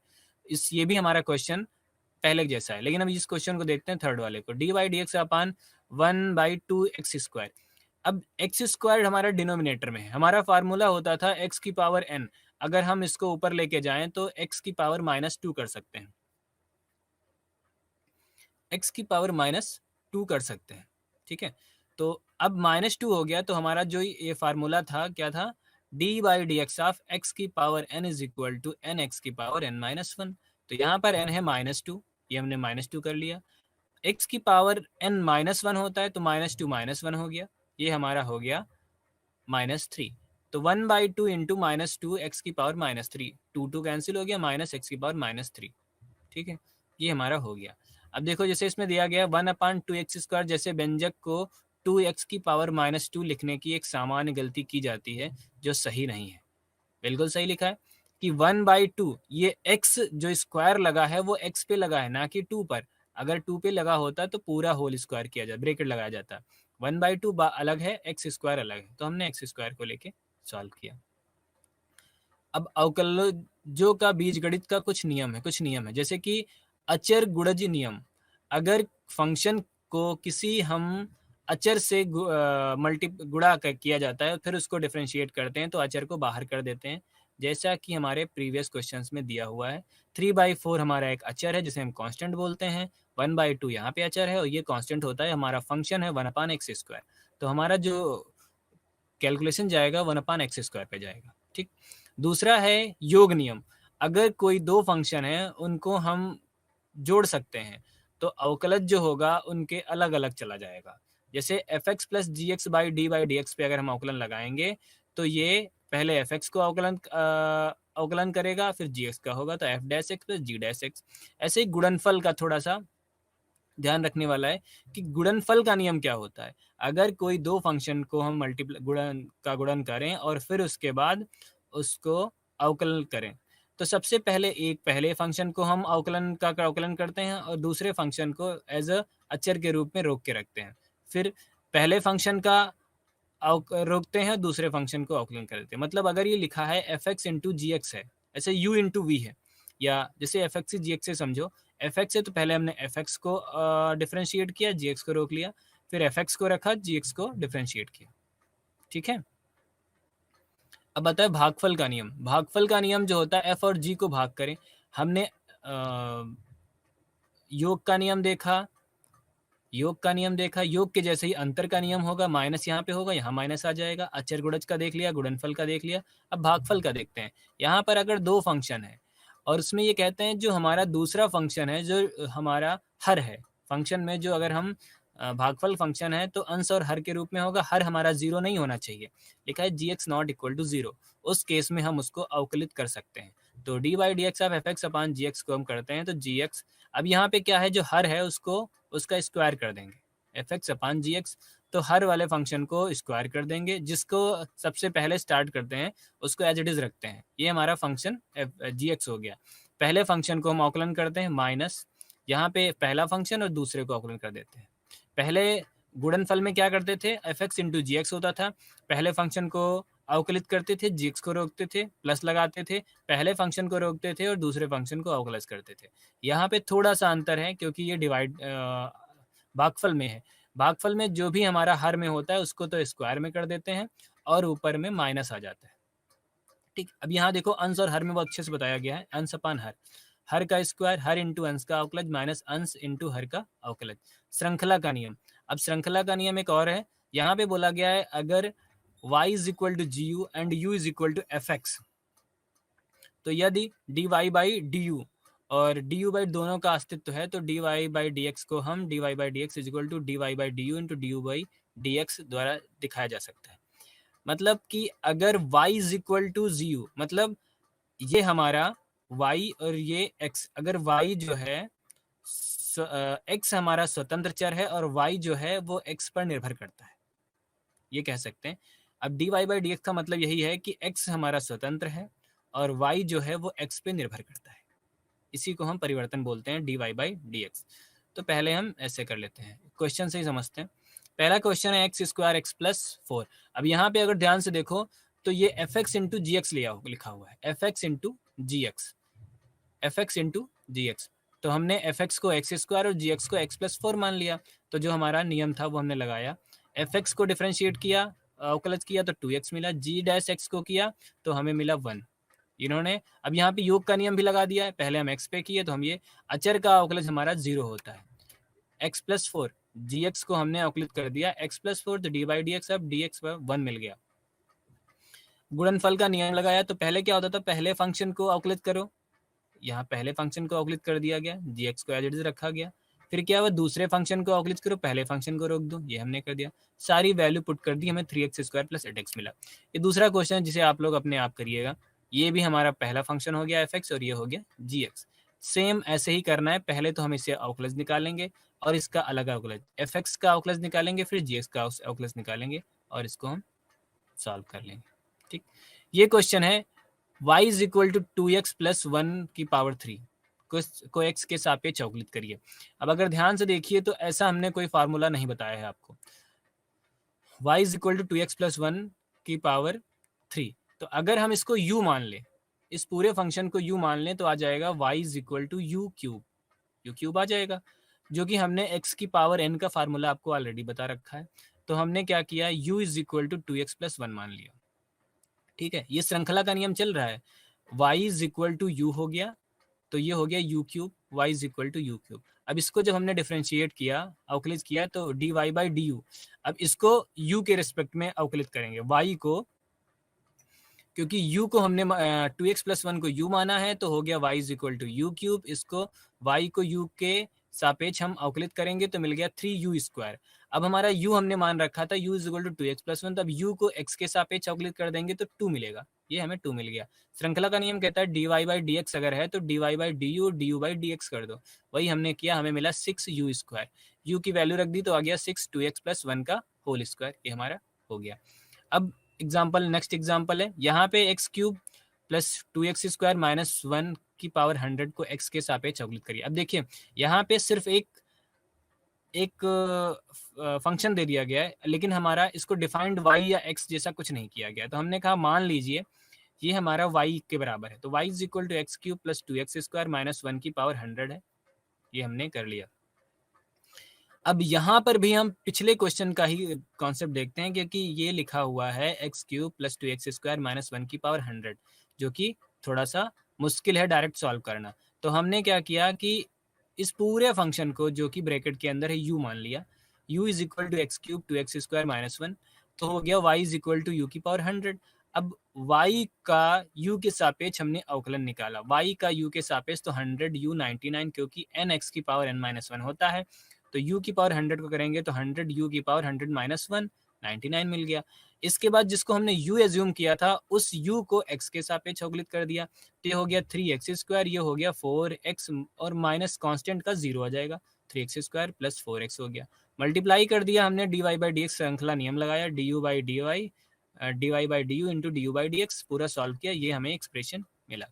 ये भी हमारा क्वेश्चन पहले जैसा है, लेकिन अब इस क्वेश्चन को देखते हैं थर्ड वाले को, डी वाई डी एक्स अपान 1/2x²। अब x² हमारा डिनोमिनेटर में है, हमारा फार्मूला होता था x की पावर n, अगर हम इसको ऊपर लेके जाएं तो x की पावर -2 कर सकते हैं। x की पावर -2 कर सकते हैं, ठीक है। तो अब -2 हो गया, तो हमारा जो ये फार्मूला था क्या था, d/dx ऑफ x की power n is equal to n x की पावर n-1। तो यहाँ पर n है -2, ये हमने -2 कर लिया। x की पावर n-1 होता है तो -2 -1 हो गया, ये हमारा हो गया -3। तो 1/2 इंटू -2 एक्स की पावर -3, 2 कैंसिल हो गया, -x की पावर -3, ठीक है, ये हमारा हो गया। अब देखो जैसे इसमें दिया गया 1/2x², जैसे व्यंजक को 2x की पावर -2 लिखने की एक सामान्य गलती की जाती है जो सही नहीं है। बिल्कुल सही लिखा है कि 1/2, ये x जो स्क्वायर लगा है वो x पे लगा है ना कि 2 पर। अगर 2 पे लगा होता तो पूरा होल स्क्वायर किया जाता, ब्रेकेट लगाया जाता। 1/2 अलग है, x² अलग है, तो हमने x² को लेके सॉल्व किया। अब अवकलजों का बीजगणित का कुछ नियम है, जैसे कि अचर गुणज नियम। अगर फंक्शन को किसी हम अचर से गुणा किया जाता है, फिर उसको डिफरेंशिएट करते हैं तो अचर को बाहर कर देते हैं, जैसा कि हमारे प्रीवियस क्वेश्चंस में दिया हुआ है। 3/4 हमारा एक अचर है जिसे हम कांस्टेंट बोलते हैं, 1/2 यहाँ पे अचर है और ये कांस्टेंट होता है, हमारा फंक्शन है 1/x²। तो हमारा जो कैलकुलेशन जाएगा 1/x² पे जाएगा, ठीक। दूसरा है योग नियम। अगर कोई दो फंक्शन है उनको हम जोड़ सकते हैं तो अवकलज जो होगा उनके अलग अलग चला जाएगा। जैसे fx plus g x by d by D x पे अगर हम अवकलन लगाएंगे तो ये पहले fx को अवकलन करेगा, फिर gx का होगा तो f' प्लस g'। ऐसे ही गुणनफल का थोड़ा सा ध्यान रखने वाला है कि गुणनफल का नियम क्या होता है। अगर कोई दो फंक्शन को हम गुणन करें और फिर उसके बाद उसको अवकलन करें, तो सबसे पहले एक पहले फंक्शन को हम अवकलन करते हैं और दूसरे फंक्शन को एज अ अचर के रूप में रोक के रखते हैं। फिर पहले फंक्शन का रोकते हैं, दूसरे फंक्शन को अवकलन कर देते हैं। मतलब अगर ये लिखा है fx इंटू जी एक्स है, ऐसे u इंटू वी है, या जैसे fx से gx से समझो। fx है तो पहले हमने fx को डिफरेंशिएट किया, gx को रोक लिया, फिर fx को रखा, gx को डिफरेंशिएट किया, ठीक है। अब बताए भागफल का नियम। भागफल का नियम जो होता है f और g को भाग करें। हमने योग का नियम देखा, योग के जैसे ही अंतर का नियम होगा, माइनस यहाँ पे होगा, यहाँ माइनस आ जाएगा। अचर गुणज का देख लिया, गुणनफल का देख लिया। अब भागफल का देखते हैं। यहाँ पर अगर दो फंक्शन है और उसमें ये कहते हैं जो हमारा दूसरा फंक्शन है जो हमारा हर है, फंक्शन में जो अगर हम भागफल फंक्शन है तो अंश और हर के रूप में होगा। हर हमारा 0 नहीं होना चाहिए, लिखा है gx नॉट इक्वल टू 0। उस केस में हम उसको अवकलित कर सकते हैं। तो d/dx of fx upon gx को हम करते हैं तो gx, अब यहाँ पे क्या है, जो हर है उसको उसका स्क्वायर कर देंगे, fx अपॉन gx। तो हर वाले फंक्शन को स्क्वायर कर देंगे, जिसको सबसे पहले स्टार्ट करते हैं उसको एज इट इज रखते हैं। ये हमारा फंक्शन gx हो गया। पहले फंक्शन को हम अवकलन करते हैं माइनस, यहाँ पे पहला फंक्शन और दूसरे को अवकलन कर देते हैं। पहले गुणनफल में क्या करते थे, fx इंटू जी एक्स होता था, पहले फंक्शन को अवकलित करते थे, gx को रोकते थे, प्लस लगाते थे, पहले फंक्शन को रोकते थे और दूसरे फंक्शन को अवकलित करते थे। यहाँ पे थोड़ा सा अंतर है क्योंकि ये भागफल में है। भागफल में जो भी हमारा हर में होता है उसको तो स्क्वायर में कर देते हैं और ऊपर में माइनस आ जाता है, ठीक। अब यहाँ देखो अंश और हर में बहुत अच्छे से बताया गया है, अंश अपान हर का स्क्वायर, हर इंटू अंश का अवकलज माइनस अंश इंटू हर का अवकलज। श्रृंखला का नियम। अब श्रृंखला का नियम एक और है, यहाँ पे बोला गया है अगर y is equal to g u and u is equal to f x, तो यदि dy बाई डी यू और डी यू बाई दोनों का अस्तित्व है तो dy बाई डी एक्स को हम dy by D x is equal to dy by d u into d u by D x द्वारा दिखाया जा सकता है। मतलब कि अगर y is equal to g u, मतलब ये हमारा y और ये x, अगर y जो है x हमारा स्वतंत्र चर है और y जो है वो x पर निर्भर करता है, ये कह सकते हैं। अब dy बाई डी एक्स का मतलब यही है कि x हमारा स्वतंत्र है और y जो है वो x पे निर्भर करता है, इसी को हम परिवर्तन बोलते हैं dy बाई डी एक्स। तो पहले हम ऐसे कर लेते हैं, क्वेश्चन से ही समझते हैं। पहला क्वेश्चन है x² x प्लस 4। अब यहाँ पे अगर ध्यान से देखो तो ये fx इंटू जी एक्स लिखा हुआ है, fx इंटू जी एक्स। तो हमने fx को x² और gx को x प्लस 4 मान लिया। तो जो हमारा नियम था वो हमने लगाया, fx को डिफरेंशिएट किया, अवकलज किया तो 2x मिला, g' को किया तो हमें मिला 1। इन्होंने अब यहाँ पे योग का नियम भी लगा दिया है, पहले हम x पे किए तो हम ये अचर का अवकलज हमारा 0 होता है। एक्स प्लस फोर, जी एक्स को हमने अवकलित कर दिया एक्स प्लस फोर, तो डी बाई डी एक्स, अब डी एक्स वन मिल गया। गुणनफल का नियम लगाया तो पहले क्या होता था, पहले फंक्शन को अवकलित करो, यहाँ पहले फंक्शन को अवकलित कर दिया गया, जी एक्स को एज इट इज रखा गया। फिर क्या हुआ, दूसरे फंक्शन को अवकलित करो, पहले फंक्शन को रोक दो, ये हमने कर दिया। सारी वैल्यू पुट कर दी, हमें 3x² प्लस 8x मिला। ये दूसरा क्वेश्चन है जिसे आप लोग अपने आप करिएगा। ये भी हमारा पहला फंक्शन हो गया fx और ये हो गया gx। सेम ऐसे ही करना है, पहले तो हम इसे अवकलज निकालेंगे और इसका अलग अवकलज, fx का अवकलज निकालेंगे, फिर gx का अवकलज निकालेंगे और इसको हम सॉल्व कर लेंगे। ठीक, ये क्वेश्चन है y is equal to 2x plus 1 की पावर 3 को x के सापेक्ष अवकलित करिए। अब अगर ध्यान से देखिए तो ऐसा हमने कोई फार्मूला नहीं बताया है आपको। y is equal to 2x plus 1 की पावर 3, तो अगर हम इसको u मान लें, इस पूरे फंक्शन को u मान लें, तो आ जाएगा y is equal to u cube आ जाएगा, जो कि हमने x की पावर n का फार्मूला आपको ऑलरेडी बता रखा है। तो हमने क्या किया, u is equal to 2x plus 1 मान लिया। ठीक है, ये श्रृंखला का नियम चल रहा है, y is equal to u हो गया, तो ये हो गया u cube, y is equal to u cube. अब इसको जब हमने डिफरेंशिएट किया, अवकलित किया, तो dy बाई डी यू। अब इसको u के रिस्पेक्ट में अवकलित करेंगे, y को, क्योंकि u को हमने 2x प्लस 1 को u माना है, तो हो गया y is equal to u cube. इसको y को u के सापेक्ष हम अवकलित करेंगे तो मिल गया 3u²। अब हमारा u हमने मान रखा था u is equal to 2x plus 1, तो अब u को x के सापेक्ष अवकलित कर देंगे तो 2 मिलेगा, ये हमें 2 मिल गया। श्रृंखला का नियम कहता है dy बाई डी एक्स अगर है तो dy by d you, du by D x कर दो, वही हमने किया, हमें मिला 6u²। u की वैल्यू रख दी तो आ गया 6 2x प्लस 1 का होल स्क्वायर, ये हमारा हो गया। अब एग्जाम्पल, नेक्स्ट एग्जाम्पल है, यहाँ पे x cube plus 2x² minus 1 की पावर 100 को x के सापेक्ष अवकलित करिए। अब देखिए यहाँ पे सिर्फ एक फंक्शन दे दिया गया है, लेकिन हमारा इसको डिफाइंड y या x जैसा कुछ नहीं किया गया, तो हमने कहा मान लीजिए ये हमारा y के बराबर है, तो y is equal to x cube plus 2x² minus 1 की पावर 100 है, ये हमने कर लिया। अब यहाँ पर भी हम पिछले क्वेश्चन का ही कॉन्सेप्ट देखते हैं, क्योंकि ये लिखा हुआ है x cube plus 2x² minus 1 की पावर 100, जो कि थोड़ा सा मुश्किल है डायरेक्ट सॉल्व करना। तो हमने क्या किया कि इस पूरे फंक्शन को, जो कि ब्रैकेट के अंदर है, u मान लिया, u is equal to x cube 2x² minus 1, तो हो गया y is equal to u की पावर 100। अब y का u के सापेक्ष हमने अवकलन निकाला, y का u के सापेक्ष तो 100u 99, क्योंकि n x की पावर n माइनस 1 होता है, तो u की पावर 100 को करेंगे तो 100u की पावर 100 माइनस 1 99 मिल गया। इसके बाद जिसको हमने u एज्यूम किया था, उस u को x के सापेक्ष अवकलित कर दिया, तो ये हो गया 3x², ये हो गया 4x, और माइनस कांस्टेंट का 0 आ जाएगा, 3x² प्लस 4x हो गया। मल्टीप्लाई कर दिया हमने, dy बाई डी एक्स श्रृंखला नियम लगाया, du by d y, dy by d u into du by D x, पूरा सॉल्व किया, ये हमें एक्सप्रेशन मिला।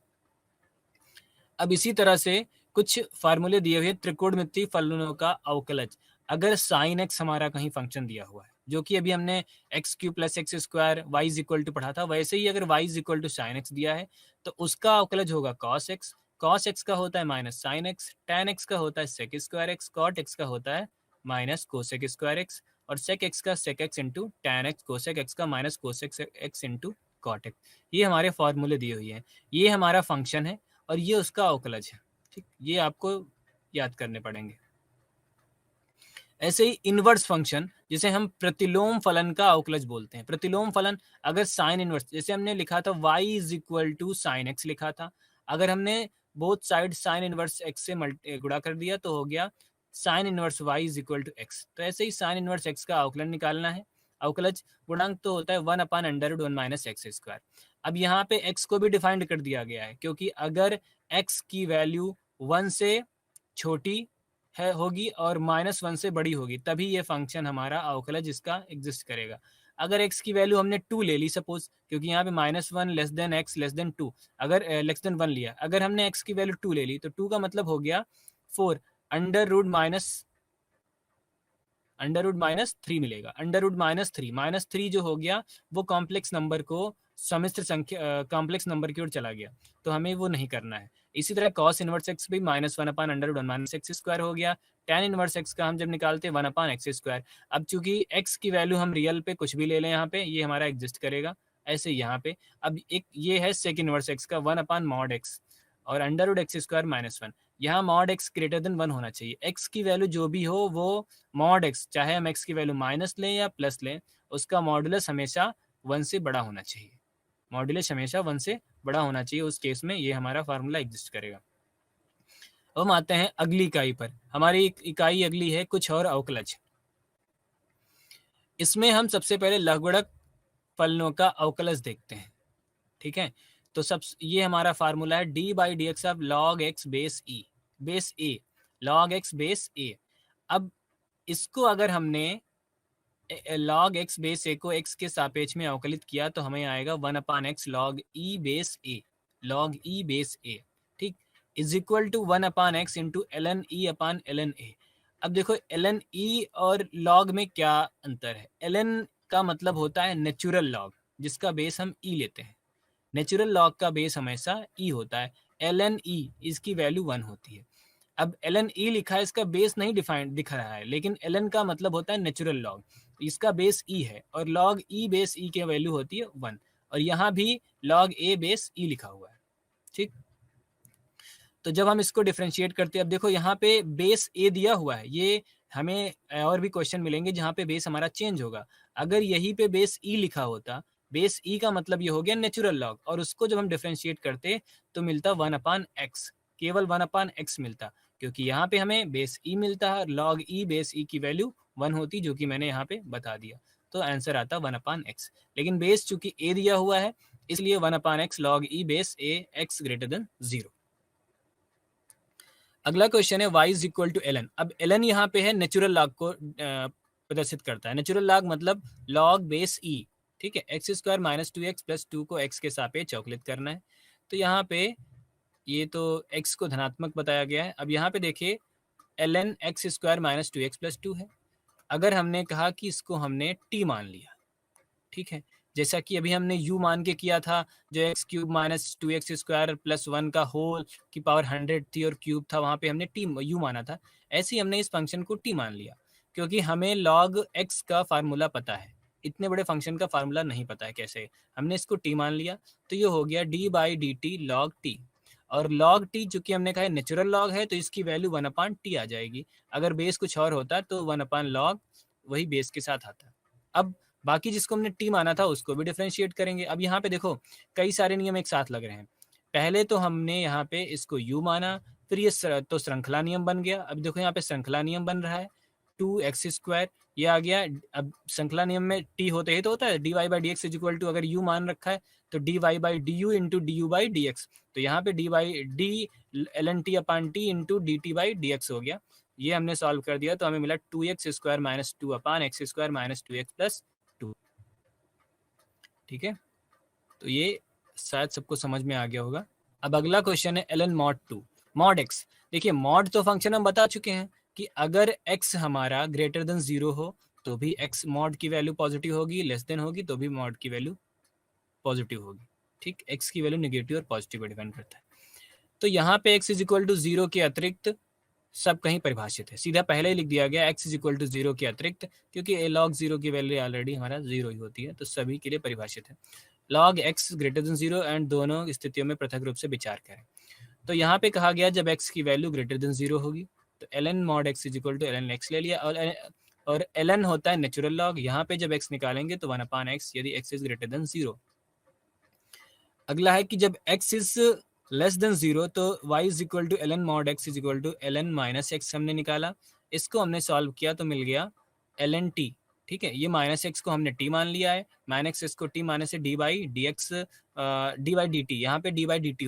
अब इसी तरह से कुछ फार्मूले दिए हुए त्रिकोणमितीय फलनों का अवकलज, अगर साइन एक्स हमारा कहीं फंक्शन दिया हुआ है, जो कि अभी हमने x cube plus x² y is equal to पढ़ा था, वैसे ही अगर y is equal to sine x दिया है तो उसका अवकलज होगा कॉस एक्स। कॉस एक्स का होता है minus sine x, tan x का होता है sec square x, cot x का होता है माइनस कोसेक स्क्वायर एक्स, और सेक एक्स का sec X into tan X, cosec X का minus cosec X into cot X. ये हमारे फॉर्मूले दिए हुए हैं, ये हमारा फंक्शन है और ये उसका अवकलज है। ठीक, ये आपको याद करने पड़ेंगे। ऐसे ही इनवर्स फंक्शन, जिसे हम प्रतिलोम फलन का अवकलज बोलते हैं। प्रतिलोम फलन, अगर साइन इनवर्स, जैसे हमने लिखा था y is equal to sine x लिखा था, अगर हमने both side sine inverse x से गुणा कर दिया तो हो गया sine inverse y is equal to x। तो ऐसे ही साइन इनवर्स x का अवकलन निकालना है, अवकलज गुणांक तो होता है 1/√1 माइनस x²। अब यहाँ पे x को भी डिफाइंड कर दिया गया है, क्योंकि अगर x की वैल्यू 1 से छोटी है होगी और -1 से बड़ी होगी, तभी ये फंक्शन हमारा अवकलज इसका एग्जिस्ट करेगा। अगर x की वैल्यू हमने 2 ले ली सपोज, क्योंकि यहाँ पे -1 less than x less than 2, अगर लेस देन 1 लिया, अगर हमने x की वैल्यू 2 ले ली तो 2 का मतलब हो गया 4 √-3 मिलेगा। -3 जो हो गया वो कॉम्प्लेक्स नंबर को समिश्र संख्या कॉम्प्लेक्स नंबर की ओर चला गया, तो हमें वो नहीं करना है। इसी तरह cos इनवर्स x भी -1/√1 माइनस x² हो गया। tan इनवर्स x का हम जब निकालते हैं 1/x²। अब चूंकि x की वैल्यू हम रियल पे कुछ भी ले लें, यहाँ पे ये हमारा एग्जिस्ट करेगा। ऐसे यहाँ पे अब एक ये है सेक इनवर्स x का 1/mod x और √x² -1, यहाँ मॉड एक्स ग्रेटर देन 1 होना चाहिए। एक्स की वैल्यू जो भी हो वो मॉड एक्स, चाहे हम एक्स की वैल्यू माइनस लें या प्लस लें, उसका मॉडुलस हमेशा 1 से बड़ा होना चाहिए। मॉडुलस हमेशा 1 से बड़ा होना चाहिए, उस केस में ये हमारा फार्मूला एग्जिस्ट करेगा। अब हम आते हैं अगली इकाई पर। हमारी इकाई अगली है कुछ और अवकलज। इसमें हम सबसे पहले लघुगणक फलनों का अवकलज देखते हैं। ठीक है, तो ये हमारा फार्मूला है D by D X of log X base A, log X base A. अब इसको अगर हमने लॉग एक्स बेस ए को एक्स के सापेक्ष में अवकलित किया तो हमें आएगा 1/x log e base A, log e base a, ठीक, is equal to 1/x into ln e upon ln a. अब देखो ln ई और लॉग में क्या अंतर है। ln का मतलब होता है नेचुरल लॉग, जिसका बेस हम ई लेते हैं। नेचुरल लॉग का बेस हमेशा ई होता है। ln ई इसकी वैल्यू 1 होती है। अब ln ई लिखा है, इसका बेस नहीं डिफाइंड दिख रहा है, लेकिन ln का मतलब होता है नेचुरल लॉग, इसका बेस ई है और लॉग ई बेस ई की वैल्यू होती है 1, और यहाँ भी लॉग ए बेस ई लिखा हुआ है। ठीक, तो जब हम इसको डिफरेंशिएट करते हैं, अब देखो यहाँ पे बेस ए दिया हुआ है, ये हमें और भी क्वेश्चन मिलेंगे जहाँ पे बेस हमारा चेंज होगा। अगर यहीं पे बेस ई लिखा होता, बेस ई का मतलब ये हो गया नेचुरल लॉग, और उसको जब हम डिफरेंशिएट करते तो मिलता 1/x, केवल 1/x मिलता, क्योंकि यहाँ पे हमें बेस ई मिलता है, लॉग ई बेस ई की वैल्यू 1 होती, जो कि मैंने यहाँ पे बता दिया, तो आंसर आता 1/x। लेकिन बेस चूंकि ए दिया हुआ है, इसलिए 1/x log e base a x greater than 0। अगला क्वेश्चन है y is equal to ln। अब ln यहाँ पे है नेचुरल लॉग को प्रदर्शित करता है। नेचुरल लॉग मतलब लॉग बेस e, ठीक है, x square minus 2x plus 2 को x के सापेक्ष अवकलित करना है। तो यहाँ पे ये तो x को धनात्मक बताया गया है। अब यहाँ पे देखिए ln x square minus 2x plus 2 है। अगर हमने कहा कि इसको हमने t मान लिया, ठीक है, जैसा कि अभी हमने u मान के किया था, जो x cube minus 2x square plus 1 का होल की पावर 100 थी और क्यूब था, वहाँ पे हमने u माना था। ऐसे ही हमने इस फंक्शन को t मान लिया, क्योंकि हमें log x का फार्मूला पता है, इतने बड़े फंक्शन का फार्मूला नहीं पता है कैसे। हमने इसको t मान लिया, तो ये हो गया d by D T log t। और log t चूंकि हमने कहा नेचुरल लॉग है, तो इसकी वैल्यू 1/t आ जाएगी। अगर बेस कुछ और होता तो 1/log वही बेस के साथ आता। अब बाकी जिसको हमने t माना था उसको भी डिफरेंशिएट करेंगे। अब यहाँ पे देखो कई सारे नियम एक साथ लग रहे हैं। पहले तो हमने यहाँ पे इसको u माना, फिर ये तो श्रृंखला नियम बन गया। अब देखो यहाँ पे श्रृंखला नियम बन रहा है, 2x स्क्वायर ये आ गया। अब श्रृंखला नियम में t होते ही तो होता है dy by D x is equal to, अगर u मान रखा है तो dy by d u into d u by D x, तो यहाँ पे d by d ln t upon t into d t by D x हो गया। ये हमने सॉल्व कर दिया तो हमें मिला 2x square minus 2 upon X square minus 2x plus 2। ठीक है, तो ये शायद सबको समझ में आ गया होगा। अब अगला क्वेश्चन है ln mod 2 mod x। देखिए mod तो फंक्शन हम बता चुके हैं कि अगर x हमारा ग्रेटर देन 0 हो तो भी x mod की वैल्यू पॉजिटिव होगी, लेस देन होगी तो भी mod की वैल्यू पॉजिटिव होगी। ठीक, x की वैल्यू नेगेटिव और पॉजिटिव पर डिपेंड करता है। तो यहाँ पे x इज इक्वल टू 0 के अतिरिक्त सब कहीं परिभाषित है, सीधा पहले ही लिख दिया गया x इज इक्वल टू 0 के अतिरिक्त, क्योंकि log 0 की वैल्यू ऑलरेडी हमारा 0 ही होती है, तो सभी के लिए परिभाषित है। log x greater than 0 and दोनों स्थितियों में पृथक रूप से विचार करें। तो यहाँ पे कहा गया जब x की वैल्यू ग्रेटर देन 0 होगी तो ln mod x is equal to ln x ले लिया, और ln होता है नेचुरल लॉग। यहाँ पे जब x निकालेंगे तो 1/x यदि x इज ग्रेटर देन 0। अगला है कि जब x इज लेस देन 0 तो y is equal to ln mod x is equal to ln minus x हमने निकाला। इसको हमने सॉल्व किया तो मिल गया ln t। ठीक है, ये माइनस एक्स को हमने t मान लिया है, माइनस एक्स को t माने से D by D x D by D T, यहाँ पे डी बाई डी टी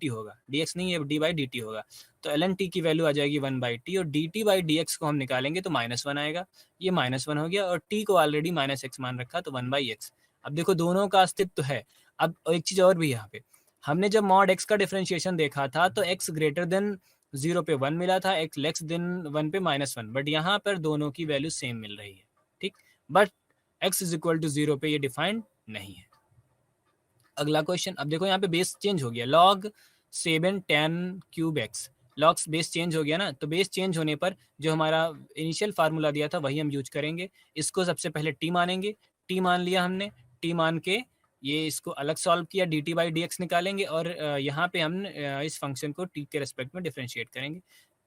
होगा, डी एक्स नहीं है डी बाई डी टी होगा। तो ln t की वैल्यू आ जाएगी 1/t, और D t by D x को हम निकालेंगे तो -1 आएगा, ये -1 हो गया, और t को ऑलरेडी -x मान रखा तो 1/x। अब देखो दोनों का अस्तित्व है। अब एक चीज़ और भी यहाँ पे, हमने जब mod x का डिफरेंशिएशन देखा था तो x ग्रेटर देन 0 पे 1 मिला था, x लेस देन 1 पे -1, बट यहाँ पर दोनों की वैल्यू सेम मिल रही है। ठीक, but x is equal to 0 पे ये डिफाइंड नहीं है। अगला क्वेश्चन, अब देखो यहाँ पे बेस चेंज हो गया, log 7 tan cube x, log base change हो गया ना, तो बेस चेंज होने पर जो हमारा इनिशियल फार्मूला दिया था वही हम यूज करेंगे। इसको सबसे पहले t मानेंगे, t मान लिया हमने, t मान के ये इसको अलग सॉल्व किया, dt बाई डी एक्स निकालेंगे और यहाँ पे हम इस फंक्शन को t के रेस्पेक्ट में डिफ्रेंशिएट करेंगे।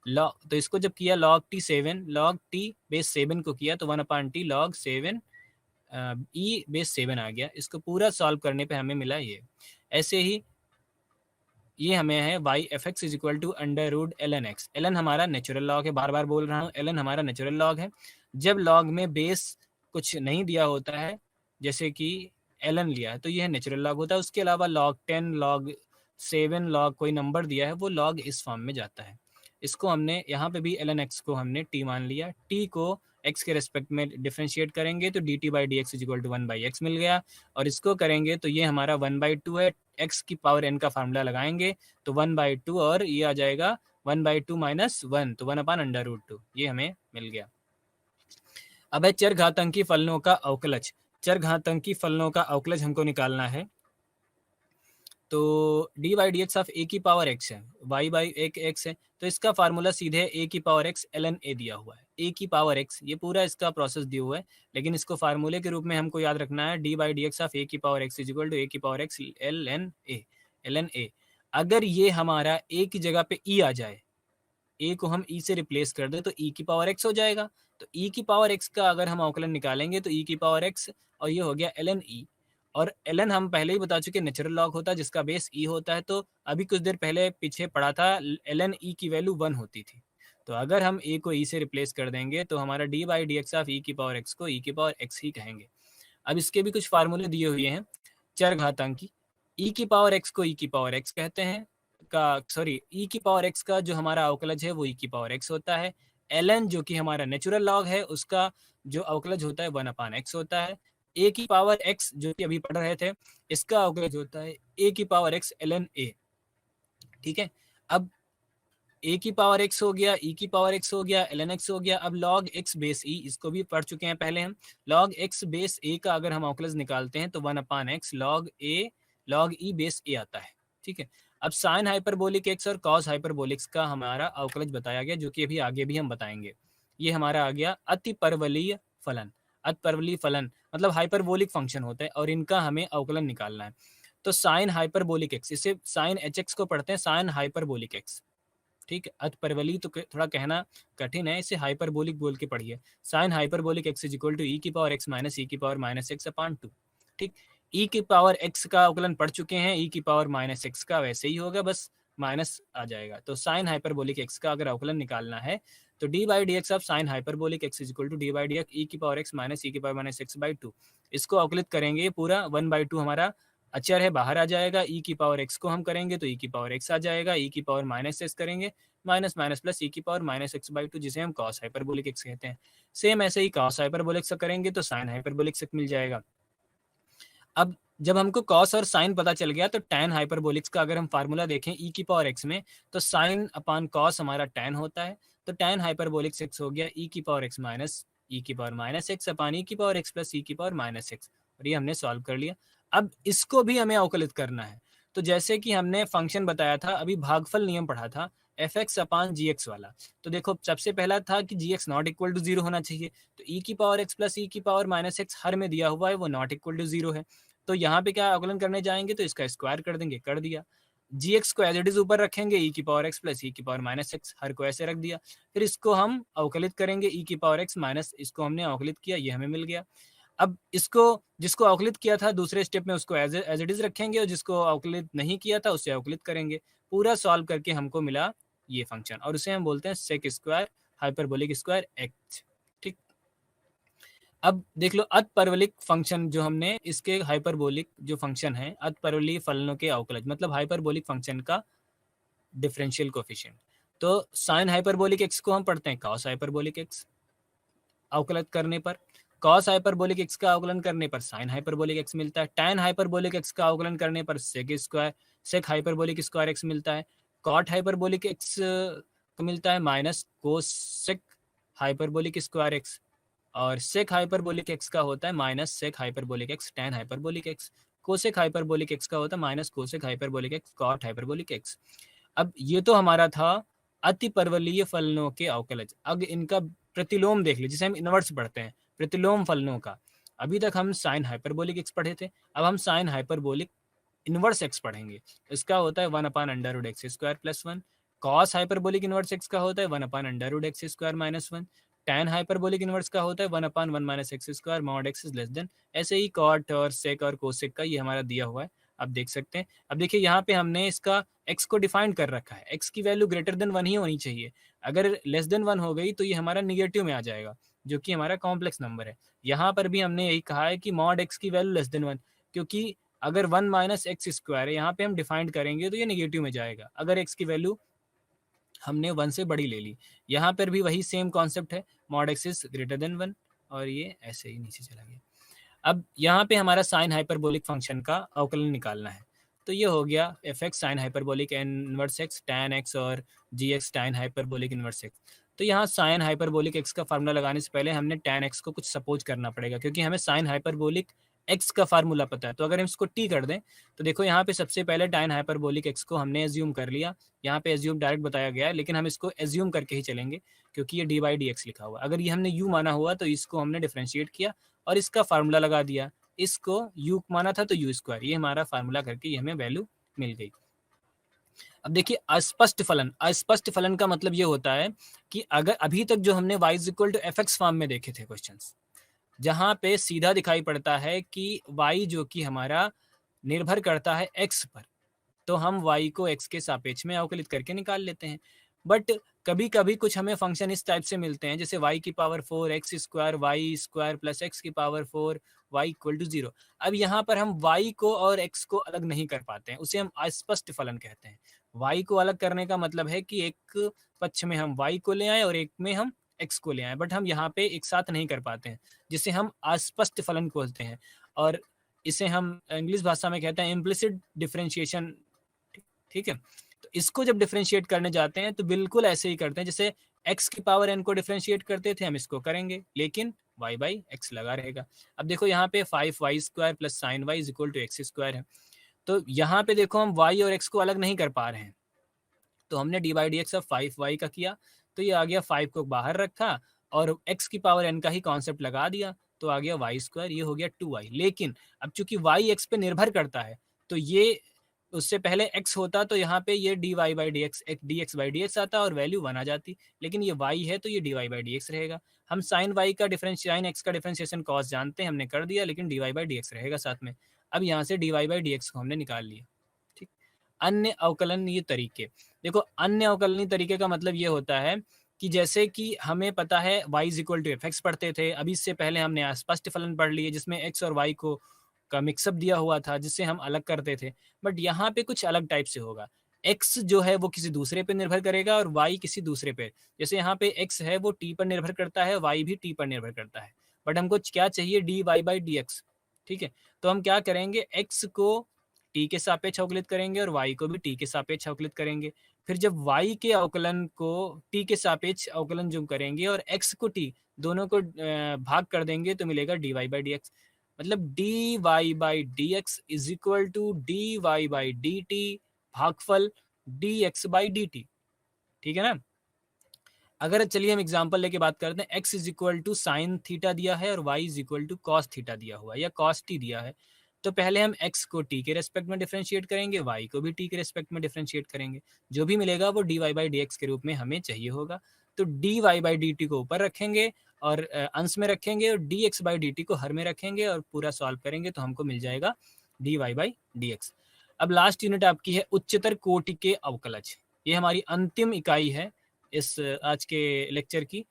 लॉग, तो इसको जब किया log t 7, log t base 7 को किया तो 1/t log 7 e बेस 7 आ गया। इसको पूरा सॉल्व करने पे हमें मिला ये। ऐसे ही ये हमें है y f x is equal to under root l n x. L n हमारा नेचुरल लॉग है, बार बार बोल रहा हूँ, एल एन हमारा नेचुरल लॉग है। जब लॉग में बेस कुछ नहीं दिया होता है, जैसे कि एल एन लिया है, तो यह नेचुरल लॉग होता है। उसके अलावा log 10, log 7, log कोई नंबर दिया है, वो log इस फॉर्म में जाता है। इसको हमने यहाँ पे भी एल एन एक्स को हमने टी मान लिया। टी को एक्स के रेस्पेक्ट में डिफ्रेंशिएट करेंगे तो d t by D x is equal to 1/x मिल गया। और इसको करेंगे तो ये हमारा 1/2 है। एक्स की पावर n का फार्मूला लगाएंगे तो 1/2 और ये आ जाएगा 1/2 माइनस 1, तो 1/√2 ये हमें मिल गया। अब है चरघातांकी फलनों का अवकलज। चरघातांकी फलनों का अवकलज हमको निकालना है। तो D by D X of A की पावर एक्स है, वाई बाई एक एक्स है, तो इसका फार्मूला सीधे ए की power x L N A दिया हुआ है। ए की पावर एक्स, ये पूरा इसका प्रोसेस दिया हुआ है, लेकिन इसको फार्मूले के रूप में हमको याद रखना है D by D X of A की power X is equal to A की power x L N A, L N A. अगर ये हमारा ए की जगह पे ई आ जाए, ए को हम ई से रिप्लेस कर दे तो ई की पावर एक्स हो जाएगा। तो ई की पावर एक्स का अगर हम अवकलन निकालेंगे तो ई की पावर एक्स और ये हो गया एल एन ई। और एल एन हम पहले ही बता चुके नेचुरल लॉग होता है जिसका बेस ई होता है। तो अभी कुछ देर पहले पीछे पढ़ा था एल एन ई की वैल्यू 1 होती थी। तो अगर हम ए को ई से रिप्लेस कर देंगे तो हमारा D by D X of E की पावर एक्स को ई की पावर एक्स ही कहेंगे। अब इसके भी कुछ फार्मूले दिए हुए हैं चरघातांकी। ई की पावर एक्स को ई की पावर एक्स कहते हैं ई की पावर एक्स का जो हमारा अवकलज है वो ई की पावर एक्स होता है। एल एन जो कि हमारा नेचुरल लॉग है उसका जो अवकलज होता है 1/x होता है। ए की पावर एक्स जो कि अभी पढ़ रहे थे, इसका अवकलज होता है ए की power x L N a. ठीक है, अब ए की पावर एक्स हो गया, ई की पावर एक्स हो गया, एल एन एक्स हो गया। अब log x बेस ई, इसको भी पढ़ चुके हैं पहले हम। log x बेस ए का अगर हम अवकलज निकालते हैं तो 1/x log ए log e बेस ए आता है। ठीक है, अब साइन हाइपरबोलिक एक्स और कॉस हाइपरबोलिक्स का हमारा अवकलज बताया गया, जो कि अभी आगे भी हम बताएंगे। ये हमारा आ गया अति परवलीय फलन। अति परवलीय फलन मतलब हाइपरबोलिक फंक्शन होता है और इनका हमें अवकलन निकालना है। तो साइन हाइपरबोलिक एक्स, इसे साइन एच एक्स को पढ़ते हैं साइन हाइपरबोलिक एक्स। ठीक है, अति परवलीय तो थोड़ा कहना कठिन है, इसे हाइपरबोलिक बोल के पढ़िए। Sine hyperbolic X is equal to E की पावर एक्स माइनस ई की पावर माइनस एक्स अपॉन 2। ठीक, ई की पावर एक्स का अवकलन पढ़ चुके हैं, ई की पावर माइनस एक्स का वैसे ही होगा, बस माइनस आ जाएगा। तो साइन हाइपरबोलिक एक्स का अगर अवकलन निकालना है तो D by D X of sine hyperbolic X is equal to D by D X E की पावर एक्स माइनस ई की पावर माइनस एक्स बाई 2। इसको अवकलित करेंगे पूरा 1/2 हमारा अचर है, बाहर आ जाएगा। ई की पावर एक्स को हम करेंगे तो ई की पावर एक्स आ जाएगा, ई की पावर माइनस एक्स करेंगे माइनस माइनस प्लस ई की पावर माइनस एक्स बाई 2, जिसे हम कॉस हाइपरबोलिक एक्स कहते हैं। सेम ऐसे ही कॉस हाइपरबोलिक से करेंगे तो साइन हाइपरबोलिक से मिल जाएगा। अब जब हमको कॉस और साइन पता चल गया तो टैन हाइपरबोलिक्स का अगर हम फार्मूला देखें ई की पावर एक्स में तो साइन अपान कॉस हमारा टैन होता है। तो टैन हाइपरबोलिक्स एक्स हो गया ई की पावर एक्स माइनस ई की पावर माइनस एक्स अपान ई की पावर एक्स प्लस ई की पावर माइनस एक्स। और ये हमने सॉल्व कर लिया। अब इसको भी हमें अवकलित करना है। तो जैसे कि हमने फंक्शन बताया था, अभी भागफल नियम पढ़ा था एफ एक्स अपान जी एक्स वाला। तो देखो सबसे पहला था कि जी एक्स नॉट इक्वल टू 0 होना चाहिए। तो ई की पावर एक्स प्लस ई की पावर माइनस एक्स हर में दिया हुआ है, वो नॉट इक्वल टू 0 है। तो यहाँ पे क्या अवकलन करने जाएंगे तो इसका स्क्वायर कर देंगे, कर दिया। जी एक्स को एज इट इज ऊपर रखेंगे, ई की पावर एक्स प्लस ई की पावर माइनस एक्स हर को ऐसे रख दिया। फिर इसको हम अवकलित करेंगे ई की पावर एक्स माइनस, इसको हमने अवकलित किया, ये हमें मिल गया। अब इसको जिसको अवकलित किया था दूसरे स्टेप में उसको एज इट इज रखेंगे और जिसको अवकलित नहीं किया था उसे अवकलित करेंगे। पूरा सॉल्व करके हमको मिला ये फंक्शन और उसे हम बोलते हैं sec square hyperbolic square x. ठीक, अब देख लो अत परवलिक फंक्शन जो हमने, इसके हाइपरबोलिक जो फंक्शन है अत परवलीय फलनों के अवकलज मतलब हाइपरबोलिक फंक्शन का डिफरेंशियल कोफिशिएंट। तो साइन हाइपरबोलिक एक्स को हम पढ़ते हैं कॉस हाइपरबोलिक एक्स, अवकलित करने पर कॉस हाइपरबोलिक एक्स का अवकलन करने पर साइन हाइपरबोलिक एक्स मिलता है। टैन हाइपरबोलिक एक्स का अवकलन करने पर sec square sec hyperbolic square x मिलता है। कॉट हाइपरबोलिक एक्स को मिलता है minus cosec hyperbolic square x. और सेक हाइपरबोलिक एक्स का होता है minus sec hyperbolic x tan hyperbolic x. Cosec hyperbolic x का होता है minus cosec hyperbolic x cot hyperbolic x. अब ये तो हमारा था अति परवलीय फलनों के अवकलज। अब इनका प्रतिलोम देख लीजिए, जिसे हम इनवर्स पढ़ते हैं, प्रतिलोम फलनों का। अभी तक हम साइन हाइपरबोलिक एक्स पढ़े थे, अब हम साइन हाइपरबोलिक इनवर्स एक्स पढ़ेंगे। इसका होता है 1/√x² + 1। Cos hyperbolic inverse x का होता है 1/√x² - 1। टैन हाइपरबोलिक इनवर्स का होता है 1/1 - x² mod x less than. ऐसे ही कॉट और सेक और कोसेक का ये हमारा दिया हुआ है, आप देख सकते हैं। अब देखिए यहाँ पे हमने इसका x को डिफाइन कर रखा है, x की वैल्यू ग्रेटर देन 1 ही होनी चाहिए। अगर लेस देन 1 हो गई तो ये हमारा निगेटिव में आ जाएगा, जो कि हमारा कॉम्प्लेक्स नंबर है। यहाँ पर भी हमने यही कहा है कि मॉड x की वैल्यू लेस देन 1, क्योंकि अगर 1 - x² है यहाँ पे हम डिफाइंड करेंगे तो ये निगेटिव में जाएगा, अगर x की वैल्यू हमने 1 से बड़ी ले ली। यहाँ पर भी वही सेम कॉन्सेप्ट है, mod x is greater then 1, और ये ऐसे ही नीचे चला गया। अब यहाँ पे हमारा साइन हाइपरबोलिक फंक्शन का अवकलन निकालना है। तो ये हो गया F x sine hyperbolic inverse x tan x और जी एक्स टाइन हाइपरबोलिक इनवर्स एक्स। तो यहाँ साइन हाइपरबोलिक एक्स का फार्मूला लगाने से पहले हमने टैन एक्स को कुछ सपोज करना पड़ेगा, क्योंकि हमें साइन हाइपरबोलिक एक्स का फार्मूला पता है। तो अगर हम इसको टी कर दें तो देखो यहाँ पे सबसे पहले टाइन हाइपरबोलिक एक्स को हमने एज्यूम कर लिया। यहाँ पे एज्यूम डायरेक्ट बताया गया है, लेकिन हम इसको एज्यूम करके ही चलेंगे क्योंकि ये डी बाई डी एक्स लिखा हुआ। अगर ये हमने यू माना हुआ तो इसको हमने डिफ्रेंशिएट किया और इसका फार्मूला लगा दिया। इसको u माना था तो u², ये हमारा फार्मूला करके ये हमें वैल्यू मिल गई। अब देखिए अस्पष्ट फलन, अस्पष्ट फलन का मतलब ये होता है कि अगर अभी तक जो हमने y = fx फॉर्म में देखे थे क्वेश्चंस, जहां पे सीधा दिखाई पड़ता है कि y जो कि हमारा निर्भर करता है x पर, तो हम y को x के सापेक्ष में अवकलित करके निकाल लेते हैं। बट कभी कभी कुछ हमें फंक्शन इस टाइप से मिलते हैं, जैसे y की पावर 4 x² y² + x की पावर 4 y = 0। अब यहाँ पर हम y को और x को अलग नहीं कर पाते हैं, उसे हम अस्पष्ट फलन कहते हैं। y को अलग करने का मतलब है कि एक पक्ष में हम y को ले आए और एक में हम x को ले आए, बट हम यहाँ पे एक साथ नहीं कर पाते हैं, जिसे हम अस्पष्ट फलन बोलते हैं। और इसे हम इंग्लिश भाषा में कहते हैं इम्प्लिसिट डिफरेंशिएशन। ठीक है, तो इसको जब डिफरेंशिएट करने जाते हैं तो बिल्कुल ऐसे ही करते हैं जैसे x की पावर n को डिफरेंशिएट करते थे, हम इसको करेंगे, लेकिन y/x लगा रहेगा। अब देखो यहाँ पे 5y² + sin y = x² है। तो यहाँ पे देखो हम y और x को अलग नहीं कर पा रहे हैं, तो हमने d/dx ऑफ 5y का किया, तो ये आ गया 5 को बाहर रखा और x की पावर n का ही कॉन्सेप्ट लगा दिया, तो आ गया y², ये हो गया 2y। लेकिन अब चूंकि y x पे निर्भर करता है, तो ये उससे पहले x होता तो यहाँ पे ये dx/dx आता और वैल्यू 1 आ जाती, लेकिन ये y है तो ये dy/dx रहेगा। हम साइन x का डिफरेंशिएशन कॉस जानते हैं, हमने कर दिया, लेकिन dy/dx रहेगा साथ में। अब यहाँ से dy/dx को हमने निकाल लिया। ठीक, अन्य अवकलनीय तरीके, देखो अन्य अवकलनीय तरीके का मतलब ये होता है कि जैसे कि हमें पता है y = fx पढ़ते थे, अभी इससे पहले हमने अस्पष्ट फलन पढ़ लिए जिसमें x और y को का मिक्सअप दिया हुआ था जिससे हम अलग करते थे। बट यहाँ पे कुछ अलग टाइप से होगा, x जो है वो किसी दूसरे पे निर्भर करेगा और y किसी दूसरे पे। जैसे यहाँ पे x है वो t पर निर्भर करता है, y भी t पर निर्भर करता है, बट हमको क्या चाहिए dy/dx। ठीक है, तो हम क्या करेंगे, x को t के सापेक्ष अवकलित करेंगे और y को भी t के सापेक्ष अवकलित करेंगे। फिर जब y के अवकलन को t के सापेक्ष अवकलन जो करेंगे और x को t दोनों को भाग कर देंगे तो मिलेगा dy/dx। मतलब dy/dx is equal to dy/dt भागफल dx/dt। ठीक है ना। अगर चलिए हम एग्जांपल लेके बात करते हैं, x is equal to sine theta दिया है और y is equal to cos theta दिया हुआ है या कॉस टी दिया है, तो पहले हम x को t के रेस्पेक्ट में डिफरेंशिएट करेंगे, y को भी t के रेस्पेक्ट में डिफरेंशिएट करेंगे, जो भी मिलेगा वो dy/dx के रूप में हमें चाहिए होगा। तो dy/dt को ऊपर रखेंगे और अंश में रखेंगे और dx/dt को हर में रखेंगे और पूरा सॉल्व करेंगे तो हमको मिल जाएगा dy/dx। अब लास्ट यूनिट आपकी है उच्चतर कोटि के अवकलज। ये हमारी अंतिम इकाई है इस आज के लेक्चर की,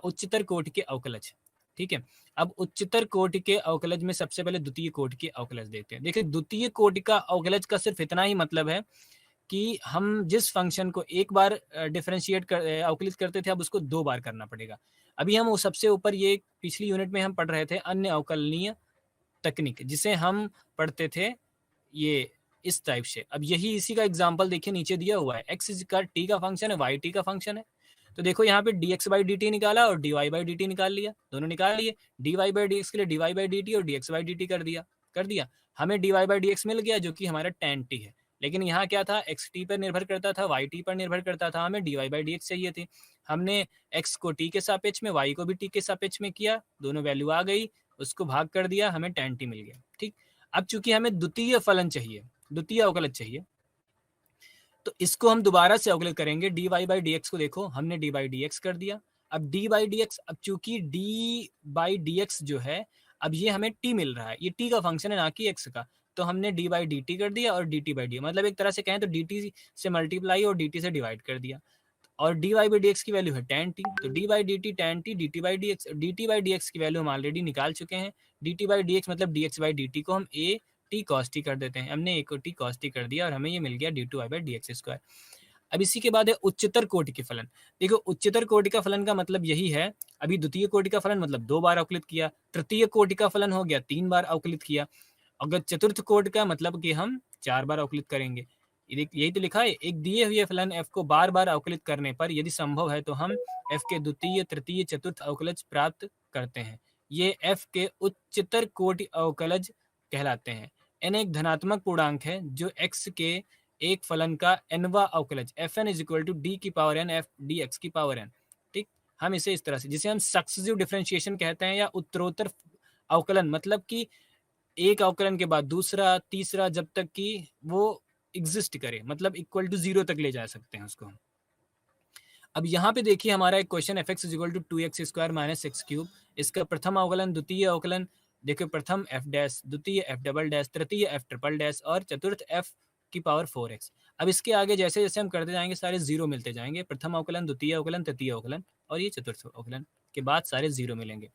उच्चतर कोटि के अवकलज। ठीक है, अब उच्चतर कोटि के अवकलज में सबसे पहले द्वितीय कोटि के अवकलज देखते हैं। देखिए द्वितीय कोटि का अवकलज का सिर्फ इतना ही मतलब है कि हम जिस फंक्शन को एक बार डिफरेंशिएट कर अवकलित करते थे, अब उसको 2 बार करना पड़ेगा। अभी हम वो सबसे ऊपर ये पिछली यूनिट में हम पढ़ रहे थे अन्य अवकलनीय तकनीक, जिसे हम पढ़ते थे ये इस टाइप से। अब यही इसी का एग्जांपल देखिए नीचे दिया हुआ है, x का t का फंक्शन है, y t का फंक्शन है। तो देखो यहाँ पे dx/dt निकाला और dy/dt निकाल लिया, दोनों निकाल लिए। dy/dx के लिए dy/dt और dx/dt कर दिया। हमें dy/dx मिल गया जो कि हमारा tan t है, लेकिन यहाँ क्या था, x t पर निर्भर करता था, y t पर निर्भर करता था, हमें dy/dx चाहिए थी। हमने x को t के सापेक्ष में, y को भी t के सापेक्ष में किया, दोनों वैल्यू आ गई, उसको भाग कर दिया, हमें tan t मिल गया। ठीक, अब चूंकि हमें द्वितीय फलन चाहिए, द्वितीय अवकलज चाहिए, तो इसको हम दोबारा से अवकलित करेंगे। dy बाई डी को देखो, हमने डी बाई डी कर दिया। अब डी बाई डी अब चूंकि डी बाई डी जो है, अब ये हमें t मिल रहा है, ये t का फंक्शन है ना कि x का, तो हमने डी बाई डी कर दिया और dt बाई डी, मतलब एक तरह से कहें तो dt से मल्टीप्लाई और dt से डिवाइड कर दिया। और dy बाई डी की वैल्यू है tan t, तो D by D T tan t, dt by D की वैल्यू हम ऑलरेडी निकाल चुके हैं। dt बाई डी मतलब dx बाई dt को हम a t cos t कर देते हैं, हमने a को t cos t कर दिया और हमें ये मिल गया d2y बाई डी स्क्वायर। अब इसी के बाद है उच्चतर कोटि के फलन। देखो उच्चतर कोटि का फलन का मतलब यही है, अभी द्वितीय कोटि का फलन मतलब 2 बार अवकलित किया, तृतीय कोटि का फलन हो गया 3 बार अवकलित किया, अगर चतुर्थ कोटि का मतलब कि हम 4 बार अवकलित करेंगे। यही तो लिखा है, एक दिए हुए फलन f को बार बार अवकलित करने पर यदि संभव है तो हम f के द्वितीय, तृतीय, चतुर्थ अवकलज प्राप्त करते हैं। ये f के उच्चतर कोटि अवकलज कहलाते हैं। n एक धनात्मक पूर्णांक है जो x के एक फलन का nवा अवकलज fn is equal to d की पावर n f dx की पावर n। ठीक, हम इसे इस तरह से, जिसे हम सक्सेसिव डिफरेंशिएशन कहते हैं या उत्तरोत्तर अवकलन, मतलब कि एक अवकलन के बाद दूसरा, तीसरा, जब तक कि वो एग्जिस्ट करे, मतलब इक्वल टू 0 तक ले जा सकते हैं उसको हम। अब यहाँ पे देखिए हमारा एक क्वेश्चन f(x = 2x² - x³), इसका प्रथम अवकलन, द्वितीय अवकलन देखिए, प्रथम f डैश, द्वितीय f डबल डैश, तृतीय f ट्रिपल डैश और चतुर्थ f की पावर 4x। अब इसके आगे जैसे जैसे हम करते जाएंगे सारे 0 मिलते जाएंगे, प्रथम अवकलन, द्वितीय अवकलन, तृतीय अवकलन और ये चतुर्थ अवकलन के बाद सारे 0 मिलेंगे।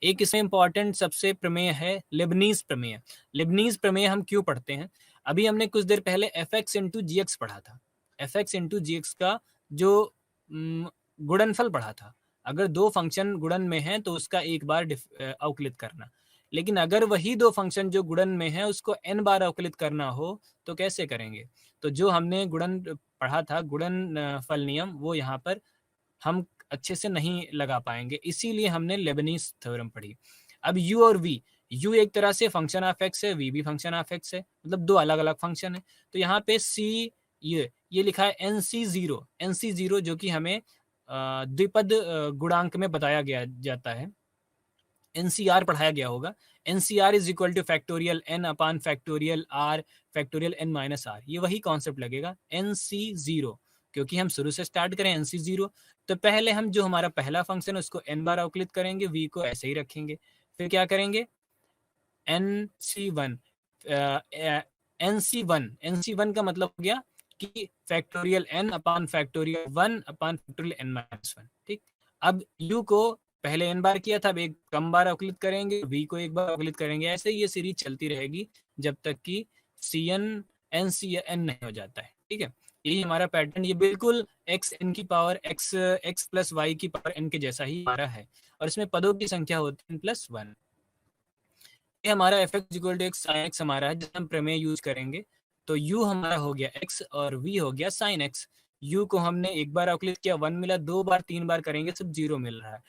एक इसमें इंपॉर्टेंट सबसे प्रमेय है लेबनीज प्रमेय। लेबनीज प्रमेय हम क्यों पढ़ते हैं? अभी हमने कुछ देर पहले fx इंटू जी एक्स पढ़ा था, fx इंटू जी एक्स का जो गुणनफल पढ़ा था। अगर दो फंक्शन गुणन में हैं तो उसका एक बार अवकलित करना, लेकिन अगर वही दो फंक्शन जो गुणन में है उसको n बार अवकलित करना हो तो कैसे करेंगे? तो जो हमने गुणन पढ़ा था, गुणन फल नियम, वो यहाँ पर हम अच्छे से नहीं लगा पाएंगे, इसीलिए हमने लेबनीज थ्योरम पढ़ी। अब u और v, u एक तरह से फंक्शन ऑफ x है, v भी फंक्शन ऑफ x है, मतलब दो अलग अलग फंक्शन है। तो यहाँ पे c ये लिखा है nc0 जो कि हमें द्विपद गुणांक में बताया गया जाता है, NCR पढ़ाया गया होगा। NCR is equal two factorial n upon factorial r factorial n minus r, ये वही कॉन्सेप्ट लगेगा NC0, क्योंकि हम शुरू से स्टार्ट करें NC0। तो पहले हम जो हमारा पहला फंक्शन है उसको n बार अवकलित करेंगे, v को ऐसे ही रखेंगे, फिर क्या करेंगे NC1 का मतलब हो गया कि फैक्टोरियल n अपान फैक्टोरियल 1 अपान फैक्टोरियल n माइनस 1। ठीक, अब u को पहले n बार किया था, अब एक कम बार अवकलित करेंगे, v को एक बार अवकलित करेंगे, ऐसे ये सीरीज चलती रहेगी जब तक कि Cn NCn नहीं हो जाता है। ठीक है, यही हमारा पैटर्न, ये बिल्कुल x n की पावर x प्लस y की पावर n के जैसा ही हमारा है, और इसमें पदों की संख्या होती है n+1। ये हमारा fx = x sin x हमारा है, जब हम प्रमेय यूज करेंगे तो u हमारा हो गया x और v हो गया sin x। u को हमने एक बार अवकलित किया 1 मिला, 2 बार 3 बार करेंगे सब 0 मिल रहा है।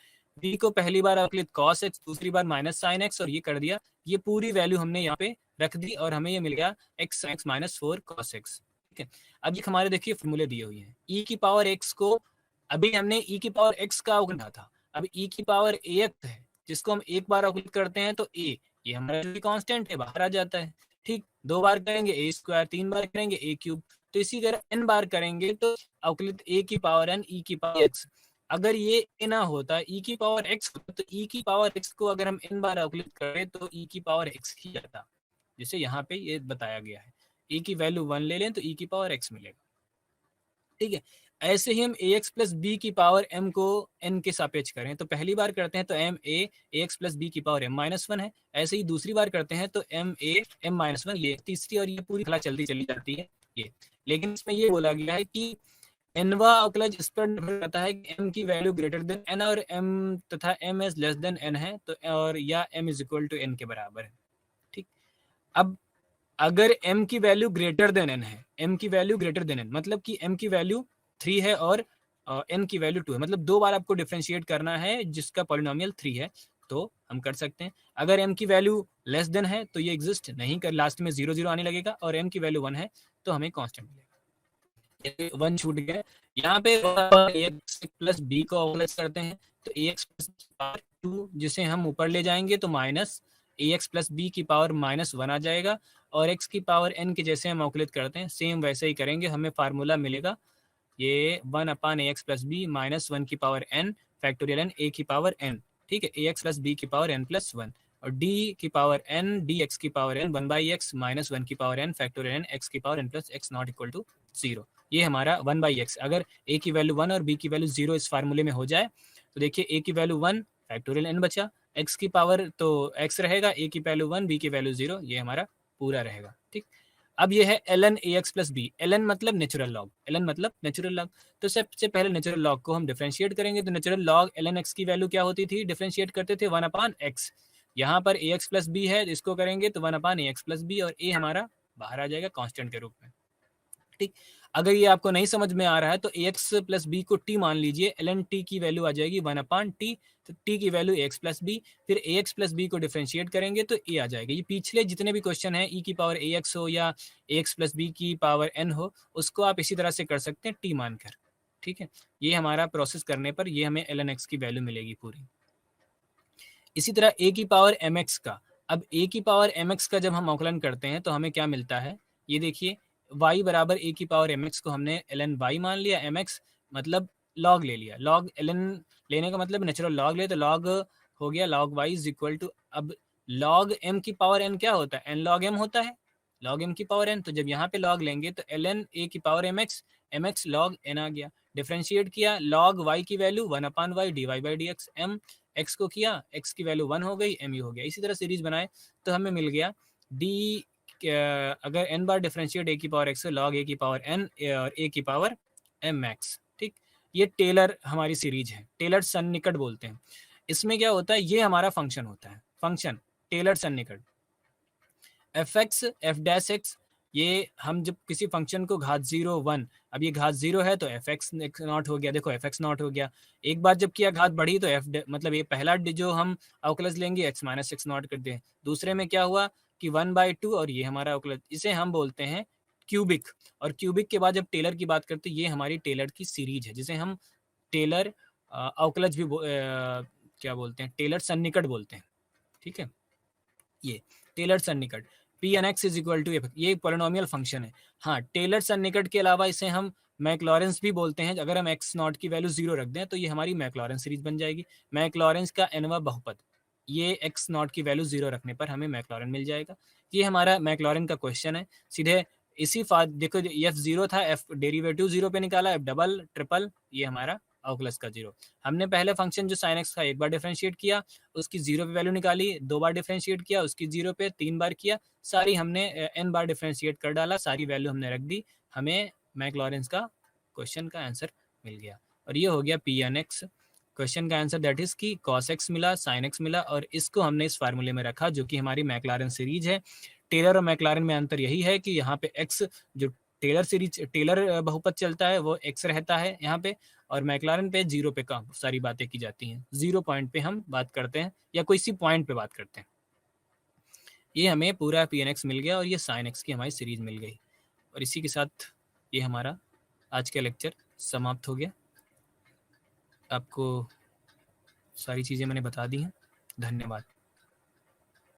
v को पहली बार अवकलित cos x, दूसरी बार माइनस sin x, और ये कर दिया, ये पूरी वैल्यू हमने यहाँ पे रख दी और हमें ये मिल गया x sin x - 4 cos x। ठीक है, अब ये हमारे देखिए फॉर्मूले दिए हुए हैं। e की पावर x को, अभी हमने e की पावर x का अवकलन था, अब e की पावर ax है जिसको हम एक बार अवकलित करते हैं तो a, ये हमारा जो कांस्टेंट है बाहर आ जाता है। ठीक, 2 बार करेंगे a², 3 बार करेंगे a³, तो इसी तरह n बार करेंगे तो अवकलित a की पावर n, e की पावर x। अगर ये a ना होता, e की पावर x होता, तो e की पावर x को अगर हम n बार अवकलित करें तो e की पावर x ही आता, जैसे यहाँ पे ये बताया गया है। e की वैल्यू 1 ले लें तो e की पावर x मिलेगा। ठीक है, ऐसे ही हम ax प्लस बी की पावर m को n के सापेक्ष करें तो पहली बार करते हैं तो m a ax plus b की पावर m-1 है, ऐसे ही दूसरी बार करते हैं तो m a m-1, ये तीसरी, और ये पूरी कला चलती चली जाती है ये। लेकिन इसमें ये बोला गया है कि nवा अवकलज इस पर निर्भर करता है कि m की वैल्यू ग्रेटर देन n और m तथा m is less than n है, तो और या m is equal to n के बराबर है। ठीक, अब अगर m की वैल्यू ग्रेटर देन n है, m की वैल्यू ग्रेटर देन n मतलब कि m की वैल्यू 3 है और n की वैल्यू 2 है, मतलब 2 बार आपको डिफरेंशिएट करना है जिसका पॉलिनोमियल 3 है, तो हम कर सकते हैं। अगर m की वैल्यू लेस देन है तो ये एग्जिस्ट नहीं कर, लास्ट में 0 0 आने लगेगा, और m की वैल्यू 1 है तो हमें कांस्टेंट मिलेगा। वन छूट गया। यहाँ पे एक्स प्लस बी को अवकलज करते हैं तो ए एक्स प्लस पावर 2 जिसे हम ऊपर ले जाएंगे तो माइनस ए एक्स प्लस बी की पावर -1 आ जाएगा, और एक्स की पावर n के जैसे हम अवकलित करते हैं सेम वैसे ही करेंगे, हमें फार्मूला मिलेगा ये 1/ax प्लस बी -1 की power n factorial n a की पावर n, ठीक है, ए एक्स प्लस बी की पावर n+1 और d की पावर n डी एक्स की पावर n 1/x -1 की power n factorial n x की power n plus x not equal to 0। ये हमारा 1/x, अगर a की वैल्यू 1 और b की वैल्यू 0 इस फार्मूले में हो जाए तो देखिए a की वैल्यू 1 फैक्टोरियल n बचा, x की पावर तो x रहेगा, a की वैल्यू 1 b की वैल्यू 0, ये हमारा पूरा रहेगा। ठीक, अब ये है ln ax plus b, ln मतलब नेचुरल लॉग, ln मतलब नेचुरल लॉग। तो सबसे पहले नेचुरल लॉग को हम डिफरेंशिएट करेंगे, तो नेचुरल लॉग ln x की वैल्यू क्या होती थी, डिफरेंशिएट करते थे 1/x। यहाँ पर ax प्लस बी है, इसको करेंगे तो 1/ax प्लस बी, और a हमारा बाहर आ जाएगा कांस्टेंट के रूप में। ठीक, अगर ये आपको नहीं समझ में आ रहा है तो ax प्लस बी को t मान लीजिए, ln t की वैल्यू आ जाएगी 1/t, तो t की वैल्यू ax प्लस बी, फिर ax प्लस बी को डिफरेंशिएट करेंगे तो a आ जाएगा। ये पिछले जितने भी क्वेश्चन हैं e की पावर ax हो या ax प्लस बी की पावर n हो, उसको आप इसी तरह से कर सकते हैं t मानकर। ठीक है, ये हमारा प्रोसेस करने पर ये हमें ln x की वैल्यू मिलेगी पूरी। इसी तरह a की पावर mx का, अब a की पावर mx का जब हम अवकलन करते हैं तो हमें क्या मिलता है, ये देखिए y बराबर a की पावर mx को हमने ln y मान लिया, mx मतलब log ले लिया, log ln लेने का मतलब नेचुरल log ले, तो log हो गया log y is equal to, अब log m की पावर n क्या होता है, n log m होता है, log m की पावर n, तो जब यहाँ पे log लेंगे तो ln a की power mx, mx log n आ गया, डिफरेंशिएट किया log y की value 1/y dy/dx, m x को किया, x की वैल्यू 1 हो गई, mu हो गया। इसी तरह सीरीज बनाए तो हमें मिल गया d, अगर n बार डिफरेंशिएट a की पावर x log a की पावर n और a की पावर mx। ठीक, ये टेलर हमारी सीरीज है, टेलर सन्निकट बोलते हैं। इसमें क्या होता है, ये हमारा फंक्शन होता है, फंक्शन टेलर सन्निकट F X F dash X, ये हम जब किसी फंक्शन को घात 0 1, अब ये घात 0 है तो एफ एक्स नॉट हो गया, देखो एफ एक्स नॉट हो गया। एक बार जब किया घात बढ़ी तो एफ मतलब ये पहला जो हम अवकलज लेंगे एक्स माइनस एक्स नॉट कर दें, दूसरे में क्या हुआ कि 1/2 और ये हमारा अवकलज, इसे हम बोलते हैं क्यूबिक। और क्यूबिक के बाद जब टेलर की बात करते हैं, ये हमारी टेलर की सीरीज है जिसे हम टेलर अवकलज भी क्या बोलते हैं, टेलर सन्निकट बोलते हैं। ठीक है, ये टेलर सन्निकट P N X is equal to, ये पोलिनोमियल फंक्शन है। हाँ, टेलर सन्निकट के अलावा इसे हम मैक्लॉरेंस भी बोलते हैं। अगर हम एक्स नॉट की वैल्यू 0 रख दें तो ये हमारी मैक्लॉरेंस सीरीज बन जाएगी। मैक्लॉरेंस का एनवा बहुपद, ये एक्स नॉट की वैल्यू 0 रखने पर हमें मैक्लॉरेन मिल जाएगा। ये हमारा मैक्लॉरेन का क्वेश्चन है। सीधे इसी देखो एफ 0 था, एफ डेरिवेटिव 0 पे निकाला, एफ डबल ट्रिपल ये हमारा अवकलज का 0। हमने पहले फंक्शन जो साइन एक्स का एक बार डिफरेंशिएट किया, उसकी 0 पे वैल्यू निकाली, 2 बार डिफरेंशिएट किया, उसकी 0 पे 3 बार किया, सारी हमने n बार डिफरेंशिएट कर डाला, सारी वैल्यू हमने रख दी, हमें मैक्लॉरेंस का क्वेश्चन का आंसर मिल गया। और ये हो गया पी एन एक्स क्वेश्चन का आंसर, दैट इज की cos x मिला, sin x मिला, और इसको हमने इस फार्मूले में रखा जो कि हमारी मैक्लॉरेन सीरीज है। टेलर और मैक्लॉरेन में अंतर यही है कि यहाँ पे x जो टेलर सीरीज टेलर बहुपद चलता है वो x रहता है यहाँ पे, और मैक्लॉरेन पे 0 पे का सारी बातें की जाती हैं, 0 पॉइंट पे हम बात करते हैं या कोई सी पॉइंट पे बात करते हैं। ये हमें पूरा पी एन एक्स मिल गया और ये साइन एक्स की हमारी सीरीज मिल गई। और इसी के साथ ये हमारा आज का लेक्चर समाप्त हो गया। आपको सारी चीज़ें मैंने बता दी हैं। धन्यवाद।